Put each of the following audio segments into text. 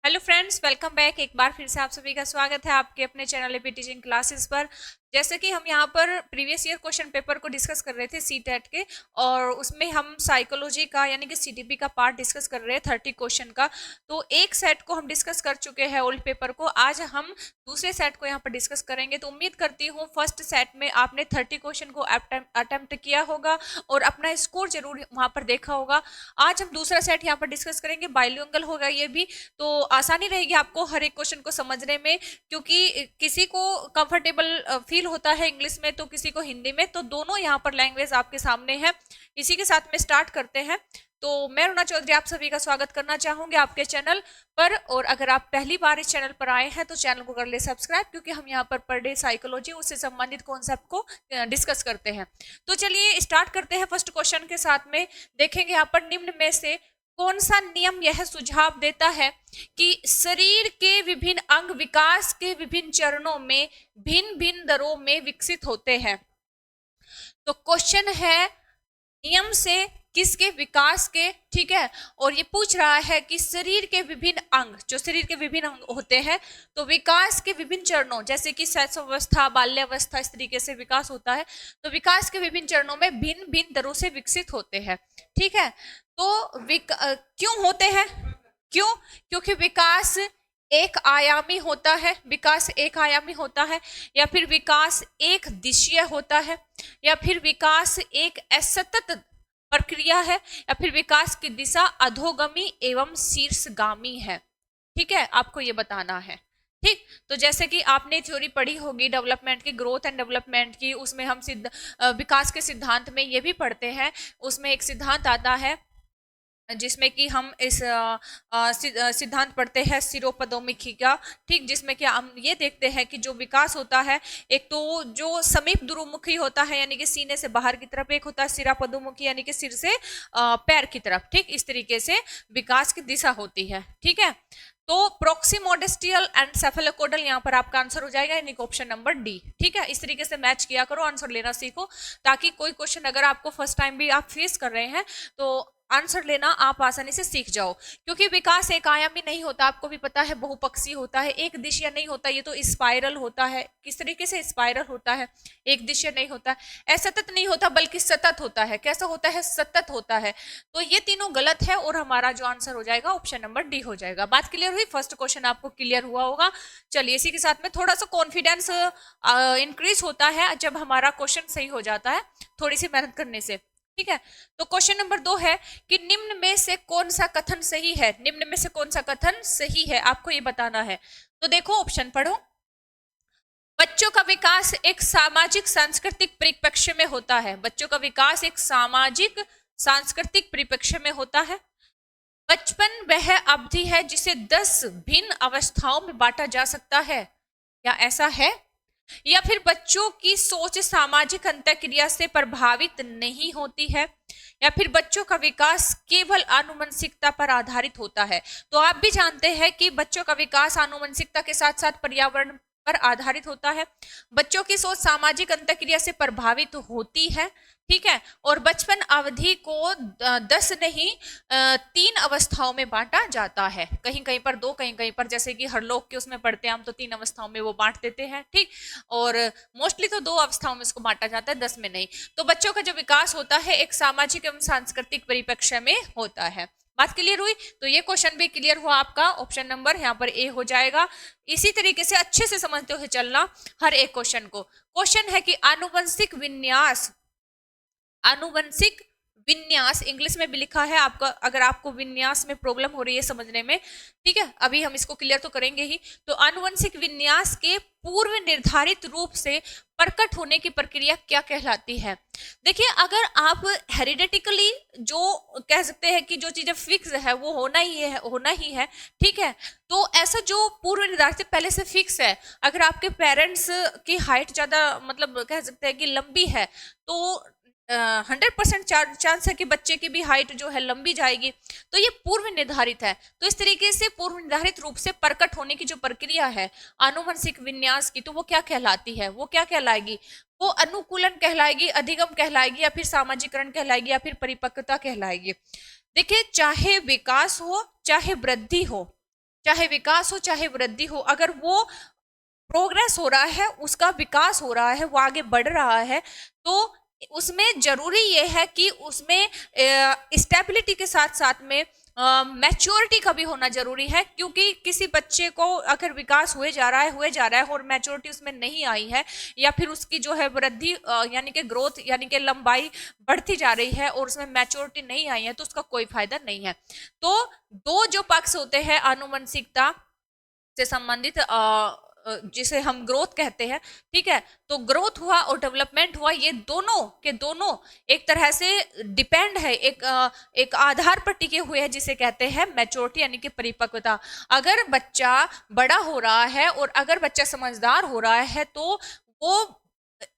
Hello friends, welcome back. एक बार फिर से आप सभी का स्वागत है आपके अपने चैनल एपी टीचिंग क्लासेस पर। जैसे कि हम यहाँ पर प्रीवियस ईयर क्वेश्चन पेपर को डिस्कस कर रहे थे सीटेट के, और उसमें हम साइकोलॉजी का यानी कि सीटीपी का पार्ट डिस्कस कर रहे हैं 30 क्वेश्चन का। तो एक सेट को हम डिस्कस कर चुके हैं ओल्ड पेपर को, आज हम दूसरे सेट को यहाँ पर डिस्कस करेंगे। तो उम्मीद करती हूँ फर्स्ट सेट में आपने 30 क्वेश्चन को अटेम्प्ट किया होगा और अपना स्कोर जरूर वहाँ पर देखा होगा। आज हम दूसरा सेट यहाँ पर डिस्कस करेंगे, बाइलिंगुअल होगा ये भी, तो आसानी रहेगी आपको हर एक क्वेश्चन को समझने में, क्योंकि किसी को कंफर्टेबल फील होता है इंग्लिश में तो किसी को हिंदी में, तो दोनों यहाँ पर लैंग्वेज आपके सामने है। इसी के साथ में स्टार्ट करते हैं। तो मैं रुना चौधरी आप सभी का स्वागत करना चाहूंगी आपके चैनल पर, और अगर आप पहली बार इस चैनल पर आए हैं तो चैनल को कर ले सब्सक्राइब, क्योंकि हम यहाँ पर डे साइकोलॉजी उससे संबंधित कॉन्सेप्ट को डिस्कस करते हैं। तो चलिए स्टार्ट करते हैं फर्स्ट क्वेश्चन के साथ में। देखेंगे यहाँ पर निम्न में से कौन सा नियम यह सुझाव देता है कि शरीर के विभिन्न अंग विकास के विभिन्न चरणों में भिन्न भिन्न दरों में विकसित होते हैं। तो क्वेश्चन है नियम से किसके विकास के, ठीक है। और ये पूछ रहा है कि शरीर के विभिन्न अंग, जो शरीर के विभिन्न अंग होते हैं, तो विकास के विभिन्न चरणों, जैसे कि शैशवावस्था, बाल्यावस्था, इस तरीके से विकास होता है, तो विकास के विभिन्न चरणों में भिन्न भिन्न दरों से विकसित होते हैं, ठीक है। तो क्यों होते हैं? क्यों? क्योंकि विकास एक आयामी होता है, विकास एक आयामी होता है, या फिर विकास एक दिशीय होता है, या फिर विकास एक असतत प्रक्रिया है, या फिर विकास की दिशा अधोगमी एवं शीर्षगामी है, ठीक है। आपको ये बताना है, ठीक। तो जैसे कि आपने थ्योरी पढ़ी होगी डेवलपमेंट की, ग्रोथ एंड डेवलपमेंट की, उसमें हम विकास के सिद्धांत में ये भी पढ़ते हैं। उसमें एक सिद्धांत आता है जिसमें कि हम इस सिद्धांत पढ़ते हैं सिरोपदोमुखी का, ठीक, जिसमें कि हम ये देखते हैं कि जो विकास होता है, एक तो जो समीप दुरुमुखी होता है यानी कि सीने से बाहर की तरफ, एक होता है सिरापदोमुखी यानी कि सिर से पैर की तरफ, ठीक। इस तरीके से विकास की दिशा होती है, ठीक है। तो प्रोक्सीमोडेस्टियल एंड सेफेलोकोडल यहाँ पर आपका आंसर हो जाएगा, यानी ऑप्शन नंबर डी, ठीक है। इस तरीके से मैच किया करो, आंसर लेना सीखो, ताकि कोई क्वेश्चन अगर आपको फर्स्ट टाइम भी आप फेस कर रहे हैं तो आंसर लेना आप आसानी से सीख जाओ। क्योंकि विकास एक आयामी नहीं होता, आपको भी पता है, बहुपक्षीय होता है, एक दिशीय नहीं होता, ये तो स्पाइरल होता है। किस तरीके से स्पाइरल होता है, एक दिशीय नहीं होता, असतत नहीं होता बल्कि सतत होता है। कैसा होता है? सतत होता है। तो ये तीनों गलत है और हमारा जो आंसर हो जाएगा ऑप्शन नंबर डी हो जाएगा। बात क्लियर हुई? फर्स्ट क्वेश्चन आपको क्लियर हुआ होगा। चलिए इसी के साथ में थोड़ा सा कॉन्फिडेंस इंक्रीज होता है जब हमारा क्वेश्चन सही हो जाता है थोड़ी सी मेहनत करने से, ठीक है। तो क्वेश्चन नंबर 2 है कि निम्न में से कौन सा कथन सही है? निम्न में से कौन सा कथन सही है, आपको ये बताना है। तो देखो ऑप्शन पढ़ो। बच्चों का विकास एक सामाजिक सांस्कृतिक परिप्रेक्ष्य में होता है। बच्चों का विकास एक सामाजिक सांस्कृतिक परिप्रेक्ष्य में होता है। बचपन वह अवधि है जिसे 10 भिन्न अवस्थाओं में बांटा जा सकता है, क्या ऐसा है? या फिर बच्चों की सोच सामाजिक अंतःक्रिया से प्रभावित नहीं होती है, या फिर बच्चों का विकास केवल आनुवंशिकता पर आधारित होता है। तो आप भी जानते हैं कि बच्चों का विकास आनुवंशिकता के साथ साथ पर्यावरण पर आधारित होता है। बच्चों की सोच सामाजिक अंतःक्रिया से प्रभावित होती है, ठीक है। और बचपन अवधि को 10 नहीं 3 अवस्थाओं में बांटा जाता है। कहीं कहीं पर 2, कहीं कहीं पर, जैसे कि हरलोक के उसमें पढ़ते हैं हम, तो 3 अवस्थाओं में वो बांट देते हैं, ठीक। और मोस्टली तो 2 अवस्थाओं में इसको बांटा जाता है, 10 में नहीं। तो बच्चों का जो विकास होता है एक सामाजिक एवं सांस्कृतिक परिप्रेक्ष्य में होता है। बात क्लियर हुई? तो ये क्वेश्चन भी क्लियर हुआ आपका, ऑप्शन नंबर यहाँ पर ए हो जाएगा। इसी तरीके से अच्छे से समझते हुए चलना हर एक क्वेश्चन को। क्वेश्चन है कि आनुवंशिक विन्यास, आनुवंशिक विन्यास इंग्लिश में भी लिखा है आपका, अगर आपको विन्यास में प्रॉब्लम हो रही है समझने में, ठीक है, अभी हम इसको क्लियर तो करेंगे ही। तो आनुवंशिक विन्यास के पूर्व निर्धारित रूप से प्रकट होने की प्रक्रिया क्या कहलाती है? देखिए, अगर आप हेरिडेटिकली जो कह सकते हैं कि जो चीजें फिक्स है वो होना ही है, ठीक है। तो ऐसा जो पूर्व निर्धारित पहले से फिक्स है, अगर आपके पेरेंट्स की हाइट ज्यादा, मतलब कह सकते हैं कि लंबी है, तो 100% चांस है कि बच्चे की भी हाइट जो है लंबी जाएगी। तो ये पूर्व निर्धारित है। तो इस तरीके से पूर्व निर्धारित रूप से प्रकट होने की जो प्रक्रिया है आनुवंशिक विन्यास की, तो वो क्या कहलाती है? वो क्या कहलाएगी? वो अनुकूलन कहलाएगी, अधिगम कहलाएगी, या फिर सामाजिकरण कहलाएगी, या फिर परिपक्वता कहलाएगी। देखिए, चाहे विकास हो चाहे वृद्धि हो, चाहे विकास हो चाहे वृद्धि हो, अगर वो प्रोग्रेस हो रहा है, उसका विकास हो रहा है, वो आगे बढ़ रहा है, तो उसमें जरूरी ये है कि उसमें स्टेबिलिटी के साथ साथ में मैच्योरिटी का भी होना जरूरी है, क्योंकि किसी बच्चे को अगर विकास हुए जा रहा है और मैच्योरिटी उसमें नहीं आई है, या फिर उसकी जो है वृद्धि यानी कि ग्रोथ यानी कि लंबाई बढ़ती जा रही है और उसमें मैच्योरिटी नहीं आई है, तो उसका कोई फायदा नहीं है। तो दो जो पक्ष होते हैं आनुवंशिकता से संबंधित, जिसे हम ग्रोथ कहते हैं, ठीक है, तो ग्रोथ हुआ और डेवलपमेंट हुआ, ये दोनों के दोनों एक तरह से डिपेंड है, एक आधार पर टिके हुए हैं, जिसे कहते हैं मैच्योरिटी यानी कि परिपक्वता। अगर बच्चा बड़ा हो रहा है और अगर बच्चा समझदार हो रहा है, तो वो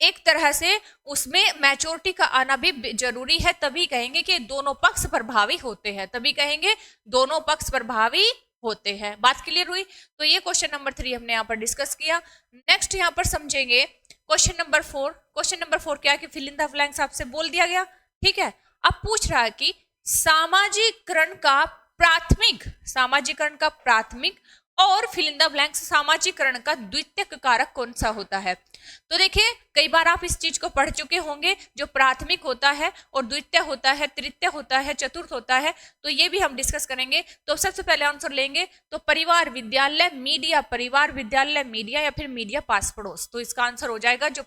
एक तरह से उसमें मैच्योरिटी का आना भी जरूरी है, तभी कहेंगे कि दोनों पक्ष प्रभावी होते हैं, तभी कहेंगे दोनों पक्ष प्रभावी होते हैं। बात क्लियर हुई? तो ये क्वेश्चन नंबर 3 हमने यहाँ पर डिस्कस किया। नेक्स्ट यहाँ पर समझेंगे क्वेश्चन नंबर 4। क्वेश्चन नंबर 4 क्या है कि फिल इन द ब्लैंक्स आपसे बोल दिया गया, ठीक है। अब पूछ रहा है कि सामाजिकरण का प्राथमिक और फिल इन द ब्लैंक्स सामाजिकरण का द्वितीयक कारक कौन सा होता है। तो देखिए, कई बार आप इस चीज को पढ़ चुके होंगे, जो प्राथमिक होता है और द्वितीय होता है, तृतीय होता है, चतुर्थ होता है, तो ये भी हम डिस्कस करेंगे। तो सबसे पहले आंसर लेंगे तो परिवार विद्यालय मीडिया, परिवार विद्यालय मीडिया, या फिर मीडिया पास पड़ोस। तो इसका आंसर हो जाएगा जो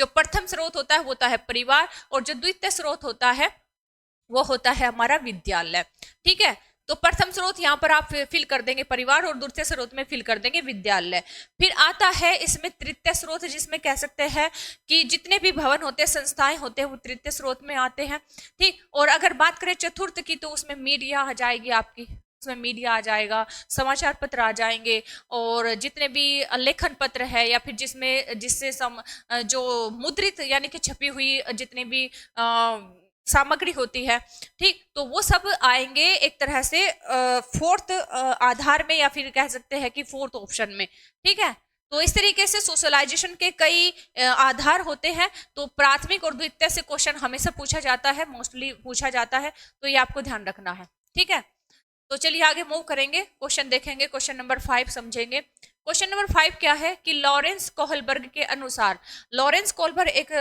प्रथम स्रोत होता है वो होता है परिवार, और जो द्वितीय स्रोत होता है वो होता है हमारा विद्यालय, ठीक है। तो प्रथम स्रोत यहाँ पर आप फिल कर देंगे परिवार, और द्वितीय स्रोत में फिल कर देंगे विद्यालय। फिर आता है इसमें तृतीय स्रोत, जिसमें कह सकते हैं कि जितने भी भवन होते हैं, संस्थाएं होते हैं, वो तृतीय स्रोत में आते हैं, ठीक। और अगर बात करें चतुर्थ की, तो उसमें मीडिया आ जाएगी आपकी, उसमें मीडिया आ जाएगा, समाचार पत्र आ जाएंगे, और जितने भी लेखन पत्र है, या फिर जिससे जो मुद्रित यानी कि छपी हुई जितने भी सामग्री होती है, ठीक, तो वो सब आएंगे एक तरह से फोर्थ आधार में, या फिर कह सकते हैं कि फोर्थ ऑप्शन में, ठीक है। तो इस तरीके से सोशलाइजेशन के कई आधार होते हैं। तो प्राथमिक और द्वितीय से क्वेश्चन हमेशा पूछा जाता है, मोस्टली पूछा जाता है, तो ये आपको ध्यान रखना है, ठीक है। तो चलिए आगे मूव करेंगे, क्वेश्चन देखेंगे, क्वेश्चन नंबर 5 समझेंगे। क्वेश्चन नंबर 5 क्या है कि लॉरेंस कोहलबर्ग के अनुसार, लॉरेंस कोहलबर्ग एक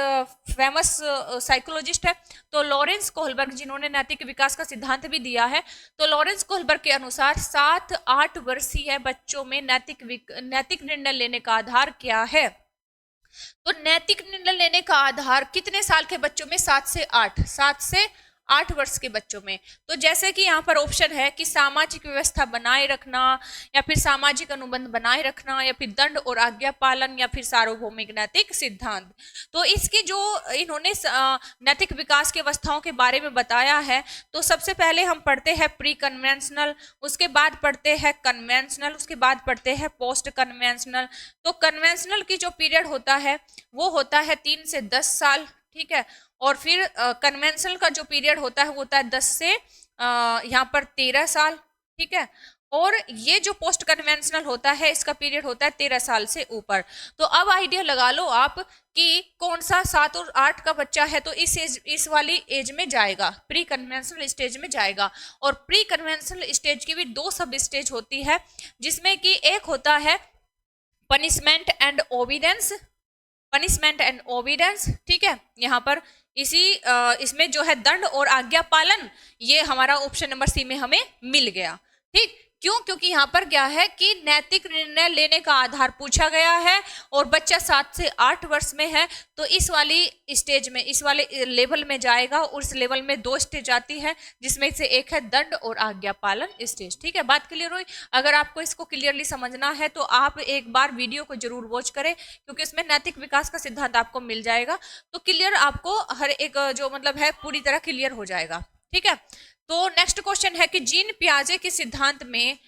फेमस साइकोलॉजिस्ट है, तो लॉरेंस कोहलबर्ग जिन्होंने नैतिक विकास का सिद्धांत भी दिया है, तो लॉरेंस कोहलबर्ग के अनुसार 7-8 वर्षीय बच्चों में नैतिक निर्णय लेने का आधार क्या है। तो नैतिक निर्णय लेने का आधार कितने साल के बच्चों में? 7 से 8 वर्ष के बच्चों में। तो जैसे कि यहाँ पर ऑप्शन है कि सामाजिक व्यवस्था बनाए रखना, या फिर सामाजिक अनुबंध बनाए रखना, या फिर दंड और आज्ञा पालन, या फिर सार्वभौमिक नैतिक सिद्धांत। तो इसकी जो इन्होंने नैतिक विकास की अवस्थाओं के बारे में बताया है, तो सबसे पहले हम पढ़ते हैं प्री कन्वेंशनल, उसके बाद पढ़ते हैं कन्वेंशनल, उसके बाद पढ़ते हैं पोस्ट कन्वेंशनल। तो कन्वेंशनल की जो पीरियड होता है वो होता है 3 से 10 साल, ठीक है। और फिर कन्वेंशनल का जो पीरियड होता है वो होता है 10 से यहाँ पर 13 साल, ठीक है। और ये जो पोस्ट कन्वेंशनल होता है, इसका पीरियड होता है 13 साल से ऊपर। तो अब आइडिया लगा लो आप कि कौन सा 7 और 8 का बच्चा है, तो इस वाली एज में जाएगा, प्री कन्वेंशनल स्टेज में जाएगा। और प्री कन्वेंशनल स्टेज की भी 2 सब स्टेज होती है, जिसमें कि एक होता है पनिशमेंट एंड ओबीडेंस, ठीक है। यहाँ पर इसमें जो है दंड और आज्ञा पालन, ये हमारा ऑप्शन नंबर सी में हमें मिल गया, ठीक। क्यों? क्योंकि यहाँ पर क्या है कि नैतिक निर्णय लेने का आधार पूछा गया है, और बच्चा 7 से 8 वर्ष में है, तो इस वाली स्टेज में, इस वाले लेवल में जाएगा। उस लेवल में 2 स्टेज आती है, जिसमें से एक है दंड और आज्ञा पालन स्टेज, ठीक है। बात क्लियर हुई? अगर आपको इसको क्लियरली समझना है तो आप एक बार वीडियो को जरूर वॉच करें, क्योंकि इसमें नैतिक विकास का सिद्धांत आपको मिल जाएगा, तो क्लियर आपको हर एक जो मतलब है पूरी तरह क्लियर हो जाएगा, ठीक है। तो नेक्स्ट क्वेश्चन है कि जीन पियाजे के सिद्धांत में,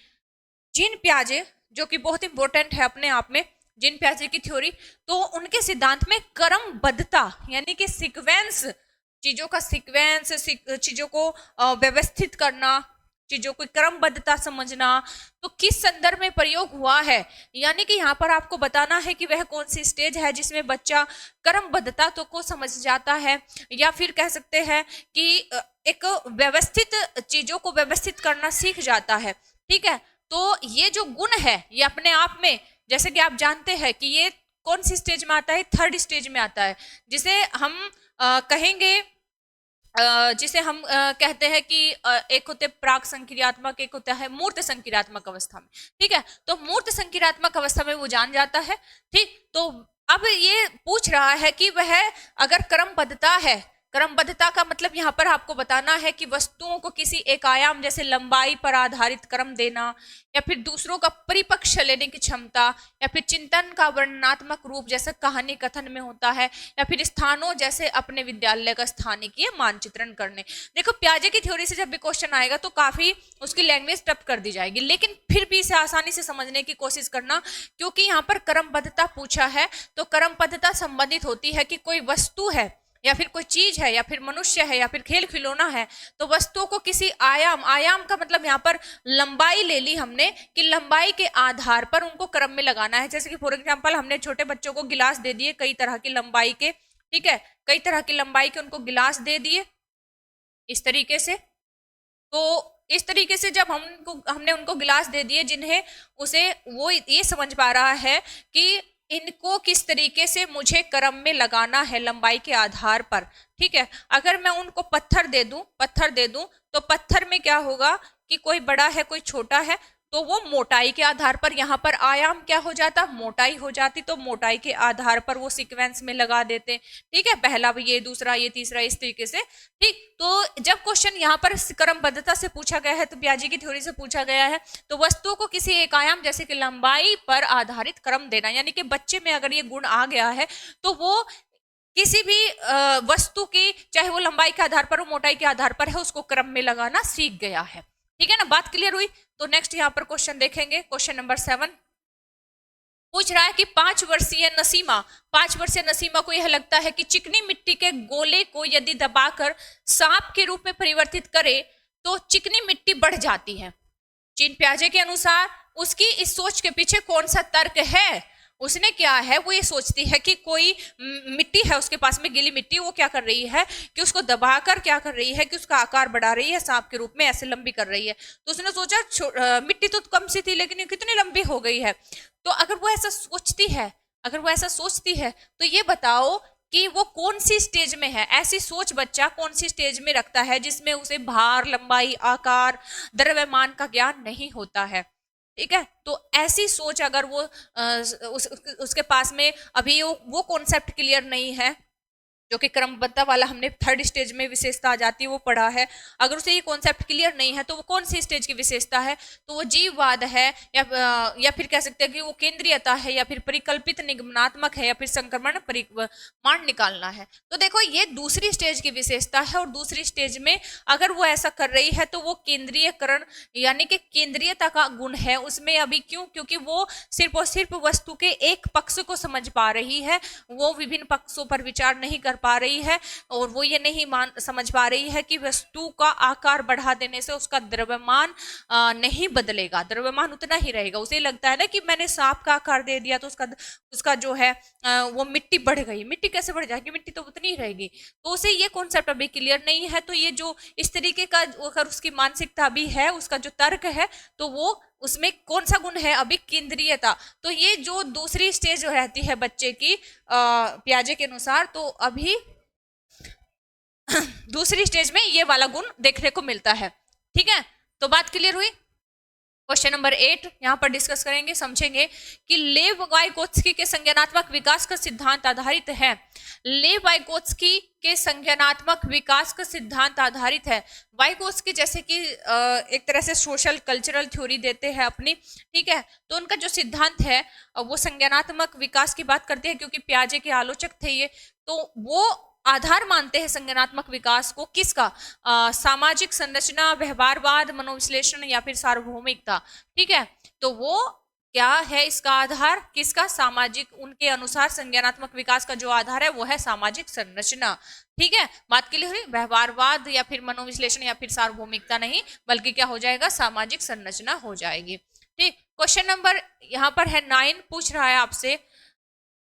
जीन पियाजे जो कि बहुत इंपॉर्टेंट है अपने आप में, जीन पियाजे की थ्योरी, तो उनके सिद्धांत में क्रमबद्धता यानी कि सीक्वेंस, चीजों का सीक्वेंस, चीजों को व्यवस्थित करना, चीजों की क्रमबद्धता समझना, तो किस संदर्भ में प्रयोग हुआ है, यानी कि यहाँ पर आपको बताना है कि वह कौन सी स्टेज है जिसमें बच्चा क्रमबद्धता तो को समझ जाता है, या फिर कह सकते हैं कि एक व्यवस्थित चीजों को व्यवस्थित करना सीख जाता है, ठीक है। तो तो ये जो गुण है ये अपने आप में, जैसे कि आप जानते हैं कि ये कौन सी स्टेज में आता है, थर्ड स्टेज में आता है, जिसे हम कहेंगे, जिसे हम कहते हैं कि एक होते प्राक संक्रियात्मक, एक होता है मूर्त संक्रियात्मक अवस्था में। ठीक है, तो मूर्त संक्रियात्मक अवस्था में वो जान जाता है। ठीक, तो अब ये पूछ रहा है कि वह अगर क्रमबद्धता है, क्रमबद्धता का मतलब यहाँ पर आपको बताना है कि वस्तुओं को किसी एक आयाम जैसे लंबाई पर आधारित क्रम देना, या फिर दूसरों का परिपक्ष लेने की क्षमता, या फिर चिंतन का वर्णनात्मक रूप जैसे कहानी कथन में होता है, या फिर स्थानों जैसे अपने विद्यालय का स्थानिकीय मानचित्रण करने। देखो प्याजे की थ्योरी से जब भी क्वेश्चन आएगा तो काफी उसकी लैंग्वेज टफ कर दी जाएगी, लेकिन फिर भी इसे आसानी से समझने की कोशिश करना, क्योंकि यहाँ पर क्रमबद्धता पूछा है। तो क्रमबद्धता संबंधित होती है कि कोई वस्तु है या फिर कोई चीज है या फिर मनुष्य है या फिर खेल खिलौना है, तो वस्तुओं को किसी आयाम, आयाम का मतलब यहाँ पर लंबाई ले ली हमने कि लंबाई के आधार पर उनको क्रम में लगाना है। जैसे कि फॉर एग्जांपल हमने छोटे बच्चों को गिलास दे दिए कई तरह की लंबाई के, ठीक है, कई तरह की लंबाई के उनको गिलास दे दिए इस तरीके से। तो इस तरीके से जब हमने उनको गिलास दे दिए जिन्हें उसे वो ये समझ पा रहा है कि इनको किस तरीके से मुझे क्रम में लगाना है लंबाई के आधार पर। ठीक है, अगर मैं उनको पत्थर दे दूं तो पत्थर में क्या होगा कि कोई बड़ा है कोई छोटा है, तो वो मोटाई के आधार पर यहाँ पर आयाम क्या हो जाता, मोटाई हो जाती, तो मोटाई के आधार पर वो सीक्वेंस में लगा देते। ठीक है, पहला ये, दूसरा ये, तीसरा, इस तरीके से। ठीक, तो जब क्वेश्चन यहाँ पर क्रमबद्धता से पूछा गया है, तो पियाजे की थ्योरी से पूछा गया है, तो वस्तुओं को किसी एक आयाम जैसे कि लंबाई पर आधारित क्रम देना, यानी कि बच्चे में अगर ये गुण आ गया है तो वो किसी भी वस्तु की, चाहे वो लंबाई के आधार पर हो मोटाई के आधार पर है, उसको क्रम में लगाना सीख गया है। ठीक है ना, बात क्लियर हुई। तो नेक्स्ट यहाँ पर क्वेश्चन देखेंगे, क्वेश्चन नंबर 7 पूछ रहा है कि 5 वर्षीय नसीमा को यह लगता है कि चिकनी मिट्टी के गोले को यदि दबाकर सांप के रूप में परिवर्तित करे तो चिकनी मिट्टी बढ़ जाती है। चीन प्याजे के अनुसार उसकी इस सोच के पीछे कौन सा तर्क है? उसने क्या है, वो ये सोचती है कि कोई मिट्टी है उसके पास में, गीली मिट्टी, वो क्या कर रही है कि उसको दबाकर क्या कर रही है कि उसका आकार बढ़ा रही है, सांप के रूप में ऐसे लंबी कर रही है। तो उसने सोचा मिट्टी तो कम सी थी लेकिन कितनी लंबी हो गई है। तो अगर वो ऐसा सोचती है तो ये बताओ कि वो कौन सी स्टेज में है। ऐसी सोच बच्चा कौन सी स्टेज में रखता है जिसमें उसे भार, लंबाई, आकार, द्रव्यमान का ज्ञान नहीं होता है। ठीक है, तो ऐसी सोच अगर वो उसके पास में अभी वो कॉन्सेप्ट क्लियर नहीं है, जो कि क्रमबद्धता वाला हमने थर्ड स्टेज में विशेषता आ जाती है वो पढ़ा है, अगर उसे ये कॉन्सेप्ट क्लियर नहीं है तो वो कौन सी स्टेज की विशेषता है, तो वो जीववाद है, या फिर कह सकते हैं कि वो केंद्रीयता है, या फिर परिकल्पित निगमनात्मक है, या फिर संक्रमण परिमाण निकालना है। तो देखो ये दूसरी स्टेज की विशेषता है, और दूसरी स्टेज में अगर वो ऐसा कर रही है तो वो केंद्रीयकरण यानी कि केंद्रीयता का गुण है उसमें। अभी क्यों? क्योंकि वो सिर्फ और सिर्फ वस्तु के एक पक्ष को समझ पा रही है, वो विभिन्न पक्षों पर विचार नहीं कर पा रही है, और वो ये नहीं समझ पा रही है कि वस्तु का आकार बढ़ा देने से उसका द्रव्यमान नहीं बदलेगा, द्रव्यमान उतना ही रहेगा। उसे लगता है ना कि मैंने सांप का आकार दे दिया तो उसका जो है वो मिट्टी बढ़ गई, मिट्टी कैसे बढ़ जाएगी, मिट्टी तो उतनी ही रहेगी। तो उसे ये कॉन्सेप्ट अभी क्लियर नहीं है। तो ये जो इस तरीके का अगर उसकी मानसिकता भी है, उसका जो तर्क है, तो वो उसमें कौन सा गुण है अभी, केंद्रीयता। तो ये जो दूसरी स्टेज जो रहती है बच्चे की पियाजे के अनुसार, तो अभी दूसरी स्टेज में ये वाला गुण देखने को मिलता है। ठीक है, तो बात क्लियर हुई। क्वेश्चन नंबर 8 यहाँ पर डिस्कस करेंगे, समझेंगे कि लेव वाइगोत्स्की के संज्ञानात्मक विकास का सिद्धांत आधारित है। लेव वाइगोत्स्की के संज्ञानात्मक विकास का सिद्धांत आधारित है। वाइगोत्स्की जैसे कि एक तरह से सोशल कल्चरल थ्योरी देते हैं अपनी, ठीक है, तो उनका जो सिद्धांत है वो संज्ञानात्मक विकास की बात करते हैं, क्योंकि पियाजे के आलोचक थे ये। तो वो आधार मानते हैं संज्ञानात्मक विकास को किसका, सामाजिक संरचना, व्यवहारवाद, मनोविश्लेषण, या फिर सार्वभौमिकता। ठीक है, तो वो क्या है इसका आधार, किसका, सामाजिक। उनके अनुसार संज्ञानात्मक विकास का जो आधार है वो है सामाजिक संरचना। ठीक है, बात क्लियर हुई। व्यवहारवाद या फिर मनोविश्लेषण या फिर सार्वभौमिकता नहीं, बल्कि क्या हो जाएगा, सामाजिक संरचना हो जाएगी। ठीक, क्वेश्चन नंबर यहाँ पर है 9 पूछ रहा है आपसे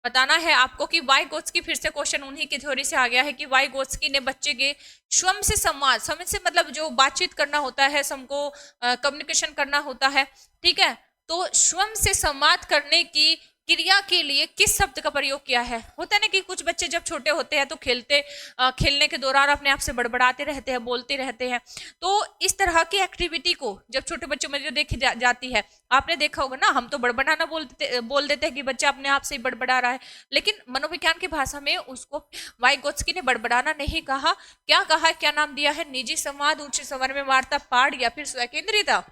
बताना है आपको कि वाइगोत्स्की, फिर से क्वेश्चन उन्हीं की थ्योरी से आ गया है कि वाइगोत्स्की ने बच्चे के स्वयं से संवाद, स्वयं से मतलब जो बातचीत करना होता है, सबको कम्युनिकेशन करना होता है, ठीक है, तो स्वयं से संवाद करने की क्रिया के लिए किस शब्द का प्रयोग किया है। होता है ना कि कुछ बच्चे जब छोटे होते हैं तो खेलने के दौरान अपने आप से बड़बड़ाते रहते हैं, बोलते रहते हैं। तो इस तरह की एक्टिविटी को जब छोटे बच्चों में जो देखी जाती है, आपने देखा होगा ना, हम तो बड़बड़ाना बोल देते हैं कि बच्चा अपने आप से ही बड़बड़ा रहा है, लेकिन मनोविज्ञान की भाषा में उसको वाइगोत्स्की ने बड़बड़ाना नहीं कहा। क्या कहा, क्या नाम दिया है, निजी संवाद, उच्च स्वर में वार्ता, पाठ या फिर स्वकेंद्रिता।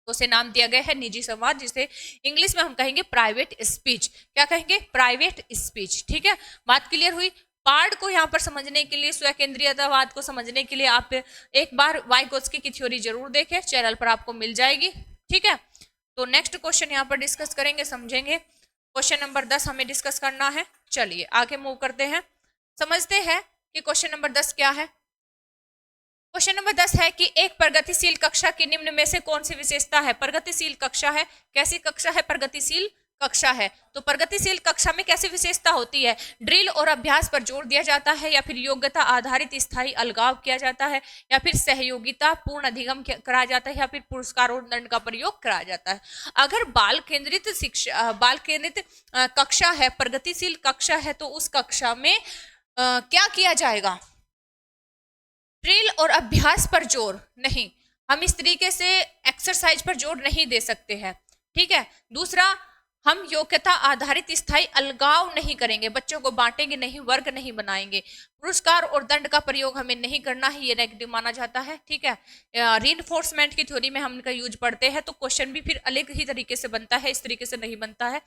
तो उसे नाम दिया गया है निजी संवाद, जिसे इंग्लिश में हम कहेंगे प्राइवेट स्पीच। क्या कहेंगे, प्राइवेट स्पीच। ठीक है, बात क्लियर हुई। पार्ट को यहाँ पर समझने के लिए, स्वकेंद्रीयतावाद को समझने के लिए आप एक बार वाइगोत्स्की की थ्योरी जरूर देखें, चैनल पर आपको मिल जाएगी। ठीक है, तो नेक्स्ट क्वेश्चन यहाँ पर डिस्कस करेंगे, समझेंगे। क्वेश्चन नंबर 10 हमें डिस्कस करना है। चलिए आगे मूव करते हैं, समझते हैं कि क्वेश्चन नंबर 10 क्या है। क्वेश्चन नंबर 10 है कि एक प्रगतिशील कक्षा की निम्न में से कौन सी विशेषता है। प्रगतिशील कक्षा है, कैसी कक्षा है, प्रगतिशील कक्षा है। तो प्रगतिशील कक्षा में कैसी विशेषता होती है, ड्रिल और अभ्यास पर जोर दिया जाता है, या फिर योग्यता आधारित स्थायी अलगाव किया जाता है, या फिर सहयोगिता पूर्ण अधिगम कराया जाता है, या फिर पुरस्कार और दंड का प्रयोग कराया जाता है। अगर बाल केंद्रित शिक्षा, बाल केंद्रित कक्षा है, प्रगतिशील कक्षा है, तो उस कक्षा में क्या किया जाएगा, ड्रिल और अभ्यास पर जोर नहीं, हम इस तरीके से एक्सरसाइज पर जोर नहीं दे सकते हैं। ठीक है, दूसरा, हम योग्यता आधारित स्थायी अलगाव नहीं करेंगे, बच्चों को बांटेंगे नहीं, वर्ग नहीं बनाएंगे, पुरस्कार और दंड का प्रयोग हमें नहीं करना है, ये नेगेटिव माना जाता है। ठीक है, रीइंफोर्समेंट की थ्योरी में हम इनका यूज पढ़ते हैं, तो क्वेश्चन भी फिर अलग ही तरीके से बनता है, इस तरीके से नहीं बनता है।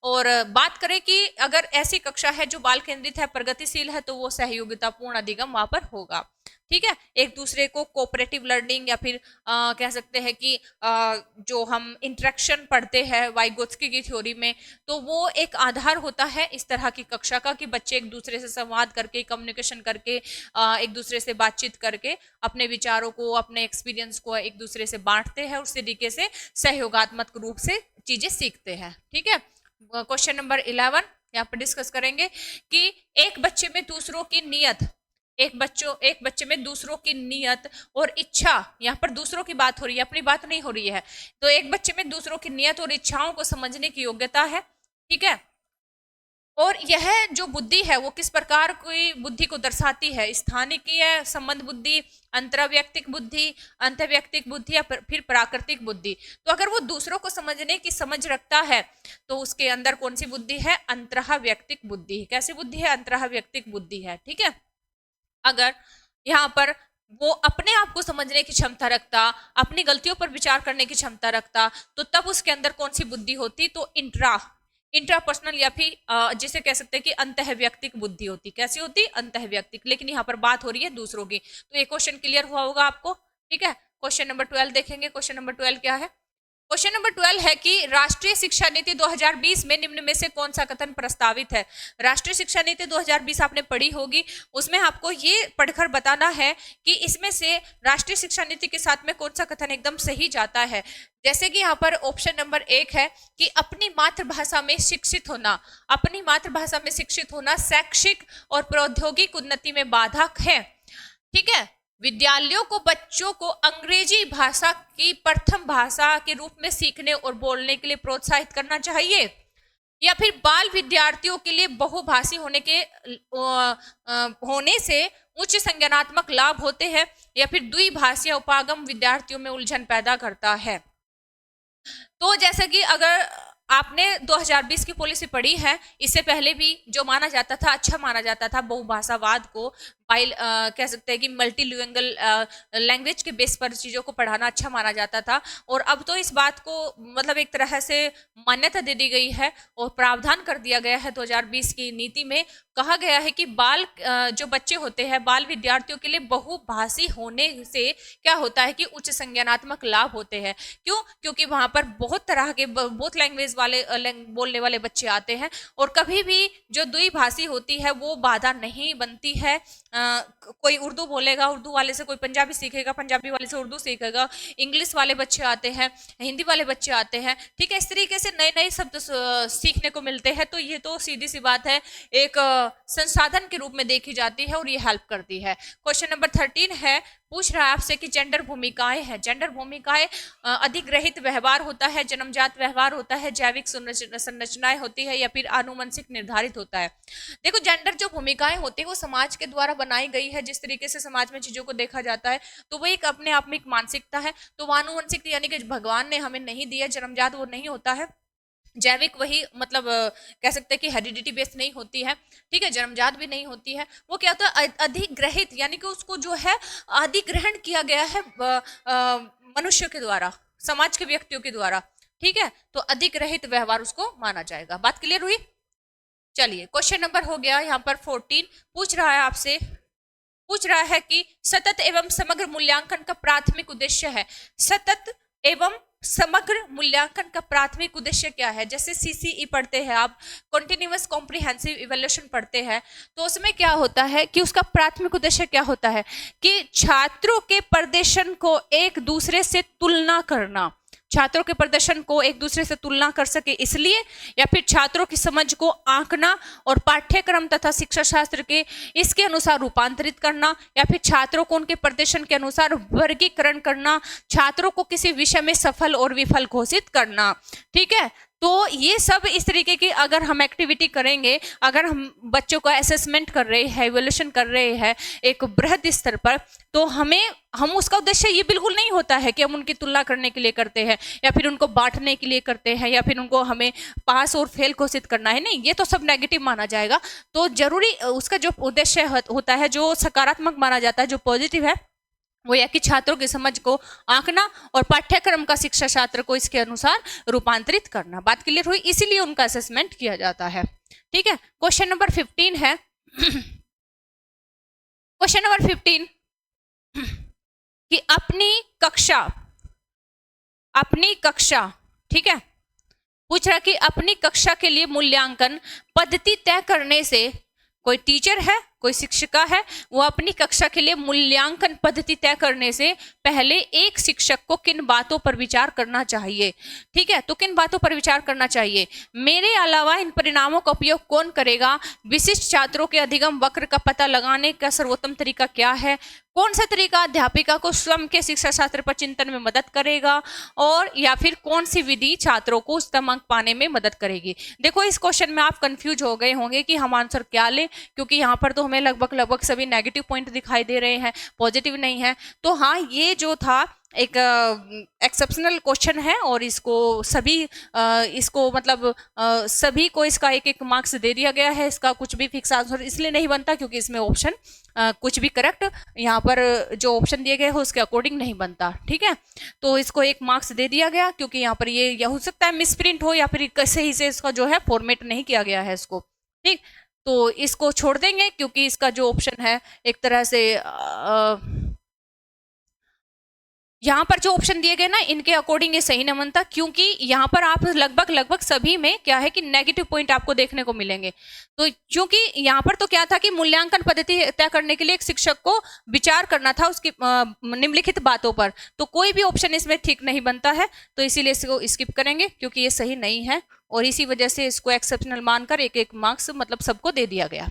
और बात करें कि अगर ऐसी कक्षा है जो बाल केंद्रित है, प्रगतिशील है, तो वो सहयोगितापूर्ण अधिगम वहां पर होगा। ठीक है, एक दूसरे को कोऑपरेटिव लर्निंग, या फिर कह सकते हैं कि जो हम इंटरेक्शन पढ़ते हैं वाइगोत्स्की की थ्योरी में, तो वो एक आधार होता है इस तरह की कक्षा का, कि बच्चे एक दूसरे से संवाद करके, कम्युनिकेशन करके, एक दूसरे से बातचीत करके अपने विचारों को, अपने एक्सपीरियंस को एक दूसरे से बांटते हैं, उस तरीके से सहयोगात्मक रूप से चीजें सीखते हैं। ठीक है, क्वेश्चन नंबर 11 यहाँ पर डिस्कस करेंगे कि एक बच्चे में दूसरों की नियत, एक बच्चे में दूसरों की नियत और इच्छा, यहाँ पर दूसरों की बात हो रही है, अपनी बात नहीं हो रही है, तो एक बच्चे में दूसरों की नियत और इच्छाओं को समझने की योग्यता है। ठीक है, और यह जो बुद्धि है वो किस प्रकार की बुद्धि को दर्शाती है, स्थानिकीय संबंध बुद्धि, अंतरव्यक्तिक बुद्धि, अंतर्व्यक्तिक बुद्धि, या फिर प्राकृतिक बुद्धि। तो अगर वो दूसरों को समझने की समझ रखता है, तो उसके अंदर कौन सी बुद्धि है, अंतरव्यक्तिक बुद्धि। कैसी बुद्धि है, अंतरव्यक्तिक बुद्धि है। ठीक है, अगर यहाँ पर वो अपने आप को समझने की क्षमता रखता, अपनी गलतियों पर विचार करने की क्षमता रखता, तो तब उसके अंदर कौन सी बुद्धि होती, तो इंट्रापर्सनल, या फिर जिसे कह सकते हैं कि अंतःव्यक्तिक बुद्धि होती। कैसी होती, अंतःव्यक्तिक। लेकिन यहाँ पर बात हो रही है दूसरों की। तो ये क्वेश्चन क्लियर हुआ होगा आपको। ठीक है, क्वेश्चन नंबर 12 देखेंगे। क्वेश्चन नंबर 12 क्या है, क्वेश्चन नंबर 12 है कि राष्ट्रीय शिक्षा नीति 2020 में निम्न में से कौन सा कथन प्रस्तावित है। राष्ट्रीय शिक्षा नीति 2020 आपने पढ़ी होगी, उसमें आपको ये पढ़कर बताना है कि इसमें से राष्ट्रीय शिक्षा नीति के साथ में कौन सा कथन एकदम सही जाता है। जैसे कि यहाँ पर ऑप्शन नंबर 1 है कि अपनी मातृभाषा में शिक्षित होना, अपनी मातृभाषा में शिक्षित होना शैक्षिक और प्रौद्योगिक उन्नति में बाधक है। ठीक है, विद्यालयों को बच्चों को अंग्रेजी भाषा की प्रथम भाषा के रूप में सीखने और बोलने के लिए प्रोत्साहित करना चाहिए, या फिर बाल विद्यार्थियों के लिए बहुभाषी होने से उच्च संज्ञानात्मक लाभ होते हैं, या फिर द्विभाषीय उपागम विद्यार्थियों में उलझन पैदा करता है। तो जैसा कि अगर आपने 2020 की पॉलिसी पढ़ी है, इससे पहले भी जो माना जाता था, अच्छा माना जाता था बहुभाषावाद को, कह सकते हैं कि मल्टीलिंगुअल लैंग्वेज के बेस पर चीज़ों को पढ़ाना अच्छा माना जाता था। और अब तो इस बात को मतलब एक तरह से मान्यता दे दी गई है और प्रावधान कर दिया गया है 2020 की नीति में। कहा गया है कि जो बच्चे होते हैं, बाल विद्यार्थियों के लिए बहुभाषी होने से क्या होता है कि उच्च संज्ञानात्मक लाभ होते हैं। क्यों? क्योंकि वहां पर बहुत तरह के बोथ लैंग्वेज वाले बोलने वाले बच्चे आते हैं, और कभी भी जो द्विभाषी होती है वो बाधा नहीं बनती है। कोई उर्दू बोलेगा, उर्दू वाले से कोई पंजाबी सीखेगा, पंजाबी वाले से उर्दू सीखेगा, इंग्लिश वाले बच्चे आते हैं, हिंदी वाले बच्चे आते हैं, ठीक है। इस तरीके से नए नए शब्द सीखने को मिलते हैं। तो ये तो सीधी सी बात है, एक संसाधन के रूप में देखी जाती है और ये हेल्प करती है। क्वेश्चन नंबर 13 है, पूछ रहा है आपसे कि जेंडर भूमिकाएं हैं। जेंडर भूमिकाएं अधिग्रहित व्यवहार होता है, जन्मजात व्यवहार होता है, जैविक संरचनाएं होती है, या फिर आनुवंशिक निर्धारित होता है। देखो, जेंडर जो भूमिकाएं होती है वो समाज के द्वारा बनाई गई है। जिस तरीके से समाज में चीजों को देखा जाता है तो वो एक अपने आप में एक मानसिकता है। तो वो आनुवंशिक यानी कि भगवान ने हमें नहीं दिया, जन्मजात वो नहीं होता है। जैविक वही मतलब कह सकते हैं कि हेरिडिटी बेस्ड नहीं होती है, ठीक है, जन्मजात भी नहीं होती है। वो क्या होता है, अधिग्रहित यानी कि उसको जो है अधिग्रहण किया गया है मनुष्य के द्वारा, समाज के व्यक्तियों के द्वारा, ठीक है। तो अधिग्रहित व्यवहार उसको माना जाएगा। बात क्लियर हुई? चलिए, क्वेश्चन नंबर हो गया यहाँ पर 14। पूछ रहा है आपसे, पूछ रहा है कि सतत एवं समग्र मूल्यांकन का प्राथमिक उद्देश्य है। सतत एवं समग्र मूल्यांकन का प्राथमिक उद्देश्य क्या है? जैसे सीसीई पढ़ते हैं आप, कॉन्टिन्यूअस कॉम्प्रिहेंसिव इवैल्यूएशन पढ़ते हैं, तो उसमें क्या होता है कि उसका प्राथमिक उद्देश्य क्या होता है कि छात्रों के प्रदर्शन को एक दूसरे से तुलना करना, छात्रों के प्रदर्शन को एक दूसरे से तुलना कर सके इसलिए, या फिर छात्रों की समझ को आंकना और पाठ्यक्रम तथा शिक्षा शास्त्र के इसके अनुसार रूपांतरित करना, या फिर छात्रों को उनके प्रदर्शन के अनुसार वर्गीकरण करना, छात्रों को किसी विषय में सफल और विफल घोषित करना, ठीक है। तो ये सब इस तरीके की अगर हम एक्टिविटी करेंगे, अगर हम बच्चों का असेसमेंट कर रहे हैं, इवैल्यूएशन कर रहे हैं एक बृहद स्तर पर, तो हम उसका उद्देश्य ये बिल्कुल नहीं होता है कि हम उनकी तुलना करने के लिए करते हैं, या फिर उनको बांटने के लिए करते हैं, या फिर उनको हमें पास और फेल घोषित करना है। नहीं, ये तो सब नेगेटिव माना जाएगा। तो जरूरी उसका जो उद्देश्य होता है, जो सकारात्मक माना जाता है, जो पॉजिटिव है, वो यह कि छात्रों की समझ को आंकना और पाठ्यक्रम का शिक्षा शास्त्र को इसके अनुसार रूपांतरित करना। बात क्लियर हुई? इसीलिए उनका असेसमेंट किया जाता है, ठीक है। क्वेश्चन नंबर 15 है क्वेश्चन नंबर 15 कि अपनी कक्षा, ठीक है, पूछ रहा कि अपनी कक्षा के लिए मूल्यांकन पद्धति तय करने से, कोई टीचर है, कोई शिक्षिका है, वो अपनी कक्षा के लिए मूल्यांकन पद्धति तय करने से पहले एक शिक्षक को किन बातों पर विचार करना चाहिए, ठीक है। तो किन बातों पर विचार करना चाहिए? मेरे अलावा इन परिणामों का उपयोग कौन करेगा? विशिष्ट छात्रों के अधिगम वक्र का पता लगाने का सर्वोत्तम तरीका क्या है? कौन सा तरीका अध्यापिका को स्वयं के शिक्षा शास्त्र पर चिंतन में मदद करेगा? और या फिर कौन सी विधि छात्रों को उच्चतम अंक पाने में मदद करेगी? देखो, इस क्वेश्चन में आप कंफ्यूज हो गए होंगे कि हम आंसर क्या लें, क्योंकि यहाँ पर तो हमें लगभग सभी नेगेटिव पॉइंट दिखाई दे रहे हैं, पॉजिटिव नहीं है। तो हाँ, ये जो था एक एक्सेप्शनल क्वेश्चन है, और इसको सभी को इसका एक एक मार्क्स दे दिया गया है। इसका कुछ भी फिक्स आंसर इसलिए नहीं बनता क्योंकि इसमें ऑप्शन कुछ भी करेक्ट यहाँ पर जो ऑप्शन दिए गए हैं उसके अकॉर्डिंग नहीं बनता, ठीक है। तो इसको एक मार्क्स दे दिया गया क्योंकि यहाँ पर ये हो सकता है मिसप्रिंट हो, या फिर सही से इसका जो है फॉर्मेट नहीं किया गया है इसको, ठीक। तो इसको छोड़ देंगे क्योंकि इसका जो ऑप्शन है एक तरह से यहाँ पर जो ऑप्शन दिए गए ना, इनके अकॉर्डिंग ये सही नहीं बनता, क्योंकि यहाँ पर आप लगभग सभी में क्या है कि नेगेटिव पॉइंट आपको देखने को मिलेंगे। तो क्योंकि यहाँ पर तो क्या था कि मूल्यांकन पद्धति तय करने के लिए एक शिक्षक को विचार करना था उसकी निम्नलिखित बातों पर, तो कोई भी ऑप्शन इसमें ठीक नहीं बनता है। तो इसीलिए इसको स्किप करेंगे क्योंकि ये सही नहीं है, और इसी वजह से इसको एक्सेप्शनल मानकर एक एक मार्क्स मतलब सबको दे दिया गया,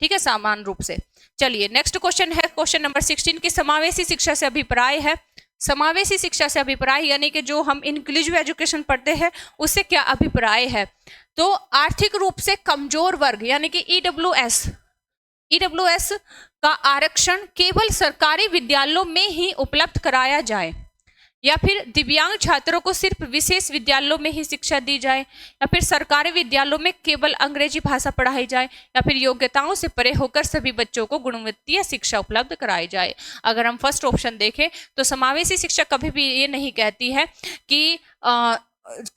ठीक है, समान रूप से। चलिए, नेक्स्ट क्वेश्चन है क्वेश्चन नंबर 16 की समावेशी शिक्षा से अभिप्राय है। समावेशी शिक्षा से अभिप्राय यानी कि जो हम इंक्लूसिव एजुकेशन पढ़ते हैं उससे क्या अभिप्राय है? तो आर्थिक रूप से कमजोर वर्ग यानी कि ईडब्ल्यूएस का आरक्षण केवल सरकारी विद्यालयों में ही उपलब्ध कराया जाए, या फिर दिव्यांग छात्रों को सिर्फ विशेष विद्यालयों में ही शिक्षा दी जाए, या फिर सरकारी विद्यालयों में केवल अंग्रेजी भाषा पढ़ाई जाए, या फिर योग्यताओं से परे होकर सभी बच्चों को गुणवत्ता शिक्षा उपलब्ध कराई जाए। अगर हम फर्स्ट ऑप्शन देखें तो समावेशी शिक्षा कभी भी ये नहीं कहती है कि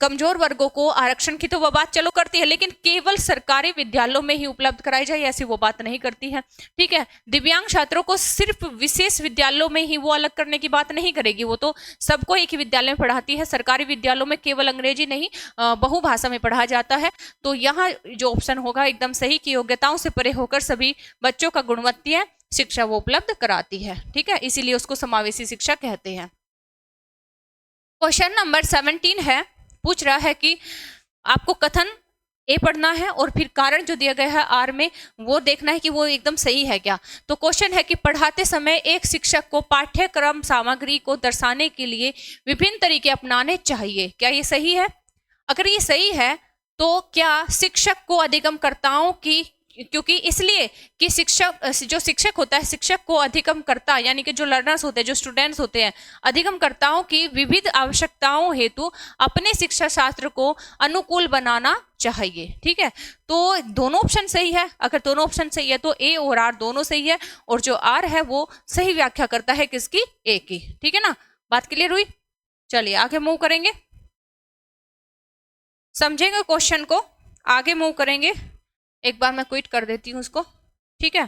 कमजोर वर्गों को आरक्षण की तो वो बात चलो करती है, लेकिन केवल सरकारी विद्यालयों में ही उपलब्ध कराई जाए ऐसी वो बात नहीं करती है। ठीक है, दिव्यांग छात्रों को सिर्फ विशेष विद्यालयों में ही वो अलग करने की बात नहीं करेगी, वो तो सबको एक ही विद्यालय में पढ़ाती है। सरकारी विद्यालयों में केवल अंग्रेजी नहीं बहुभाषा में पढ़ा जाता है। तो यहाँ जो ऑप्शन होगा एकदम सही कि योग्यताओं से परे होकर सभी बच्चों का गुणवत्तीय शिक्षा वो उपलब्ध कराती है। ठीक है, इसीलिए उसको समावेशी शिक्षा कहते हैं। क्वेश्चन नंबर 17 है, पूछ रहा है कि आपको कथन ए पढ़ना है और फिर कारण जो दिया गया है आर में वो देखना है कि वो एकदम सही है क्या। तो क्वेश्चन है कि पढ़ाते समय एक शिक्षक को पाठ्यक्रम सामग्री को दर्शाने के लिए विभिन्न तरीके अपनाने चाहिए, क्या ये सही है? अगर ये सही है तो क्या शिक्षक को अधिगमकर्ताओं की, क्योंकि इसलिए कि जो शिक्षक होता है, शिक्षक को अधिगमकर्ता यानी कि जो लर्नर्स होते हैं, जो स्टूडेंट्स होते हैं, अधिगमकर्ताओं की विविध आवश्यकताओं हेतु अपने शिक्षा शास्त्र को अनुकूल बनाना चाहिए। ठीक है, तो दोनों ऑप्शन सही है। अगर दोनों ऑप्शन सही है तो ए और आर दोनों सही है, और जो आर है वो सही व्याख्या करता है किसकी? ए की। ठीक है ना, बात क्लियर हुई? चलिए आगे मूव करेंगे, समझेंगे क्वेश्चन को, आगे मूव करेंगे। एक बार मैं क्विट कर देती हूँ उसको। ठीक है,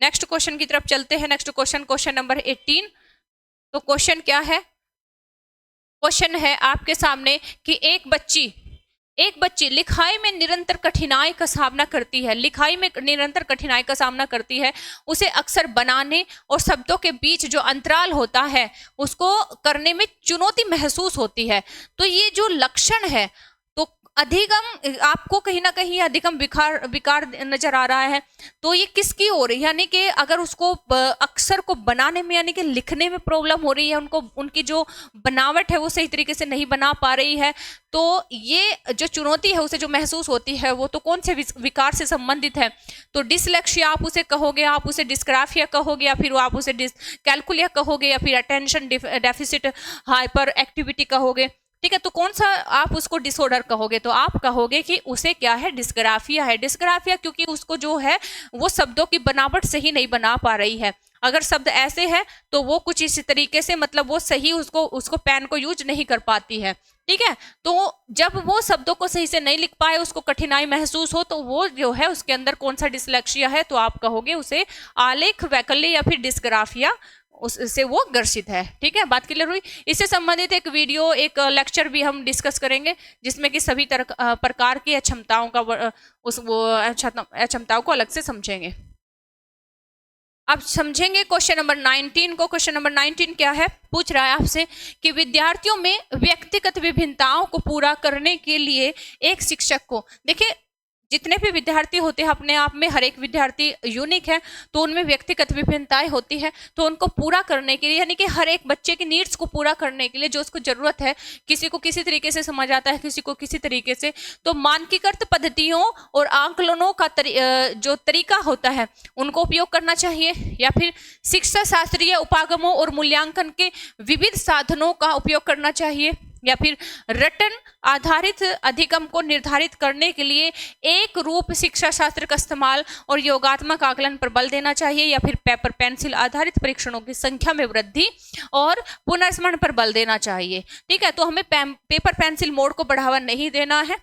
नेक्स्ट क्वेश्चन की तरफ चलते हैं। Next question, question number 18। तो क्वेश्चन क्या है? क्वेश्चन है आपके सामने कि एक बच्ची लिखाई में निरंतर कठिनाई का सामना करती है, लिखाई में निरंतर कठिनाई का सामना करती है, उसे अक्सर बनाने और शब्दों के बीच जो अंतराल होता है उसको करने में चुनौती महसूस होती है। तो ये जो लक्षण है, तो अधिगम, आपको कहीं ना कहीं अधिगम विकार नजर आ रहा है, तो ये किसकी ओर, यानी कि अगर उसको अक्षर को बनाने में यानी कि लिखने में प्रॉब्लम हो रही है, उनकी जो बनावट है वो सही तरीके से नहीं बना पा रही है, तो ये जो चुनौती है उसे जो महसूस होती है वो तो कौन से विकार से संबंधित है? तो डिसलेक्सिया आप उसे कहोगे, आप उसे डिस्ग्राफिया कहोगे, या फिर आप उसे कैलकुलिया कहोगे, या फिर अटेंशन डेफिसिट हाइपर एक्टिविटी कहोगे। ठीक है, तो कौन सा आप उसको डिसऑर्डर कहोगे? तो आप कहोगे कि उसे क्या है? डिस्ग्राफिया है। डिस्ग्राफिया क्योंकि उसको जो है वो शब्दों की बनावट सही नहीं बना पा रही है। अगर शब्द ऐसे है तो वो कुछ इसी तरीके से, मतलब वो सही उसको पेन को यूज नहीं कर पाती है। ठीक है, तो जब वो शब्दों को सही से नहीं लिख पाए, उसको कठिनाई महसूस हो, तो वो जो है उसके अंदर कौन सा डिसलेक्सिया है? तो आप कहोगे उसे आलेख वैकल्य या फिर डिस्ग्राफिया, उससे वो ग्रसित है। ठीक है, बात क्लियर हुई? इससे संबंधित एक वीडियो, एक लेक्चर भी हम डिस्कस करेंगे जिसमें कि सभी प्रकार की अक्षमताओं का अक्षमताओं को अलग से समझेंगे। अब समझेंगे क्वेश्चन नंबर 19 को। क्वेश्चन नंबर 19 क्या है? पूछ रहा है आपसे कि विद्यार्थियों में व्यक्तिगत विभिन्नताओं को पूरा करने के लिए एक शिक्षक को, देखिए जितने भी विद्यार्थी होते हैं अपने आप में हर एक विद्यार्थी यूनिक है, तो उनमें व्यक्तिगत विभिन्नताएं होती है, तो उनको पूरा करने के लिए यानी कि हर एक बच्चे की नीड्स को पूरा करने के लिए जो उसको जरूरत है, किसी को किसी तरीके से समझ आता है, किसी को किसी तरीके से, तो मानकीकृत पद्धतियों और आंकलनों का जो तरीका होता है उनको उपयोग करना चाहिए, या फिर शिक्षा शास्त्रीय उपागमों और मूल्यांकन के विविध साधनों का उपयोग करना चाहिए, या फिर रटन आधारित अधिगम को निर्धारित करने के लिए एक रूप शिक्षा शास्त्र का इस्तेमाल और योगात्मक आकलन पर बल देना चाहिए, या फिर पेपर पेंसिल आधारित परीक्षणों की संख्या में वृद्धि और पुनर्स्मरण पर बल देना चाहिए। ठीक है, तो हमें पेपर पेंसिल मोड को बढ़ावा नहीं देना है,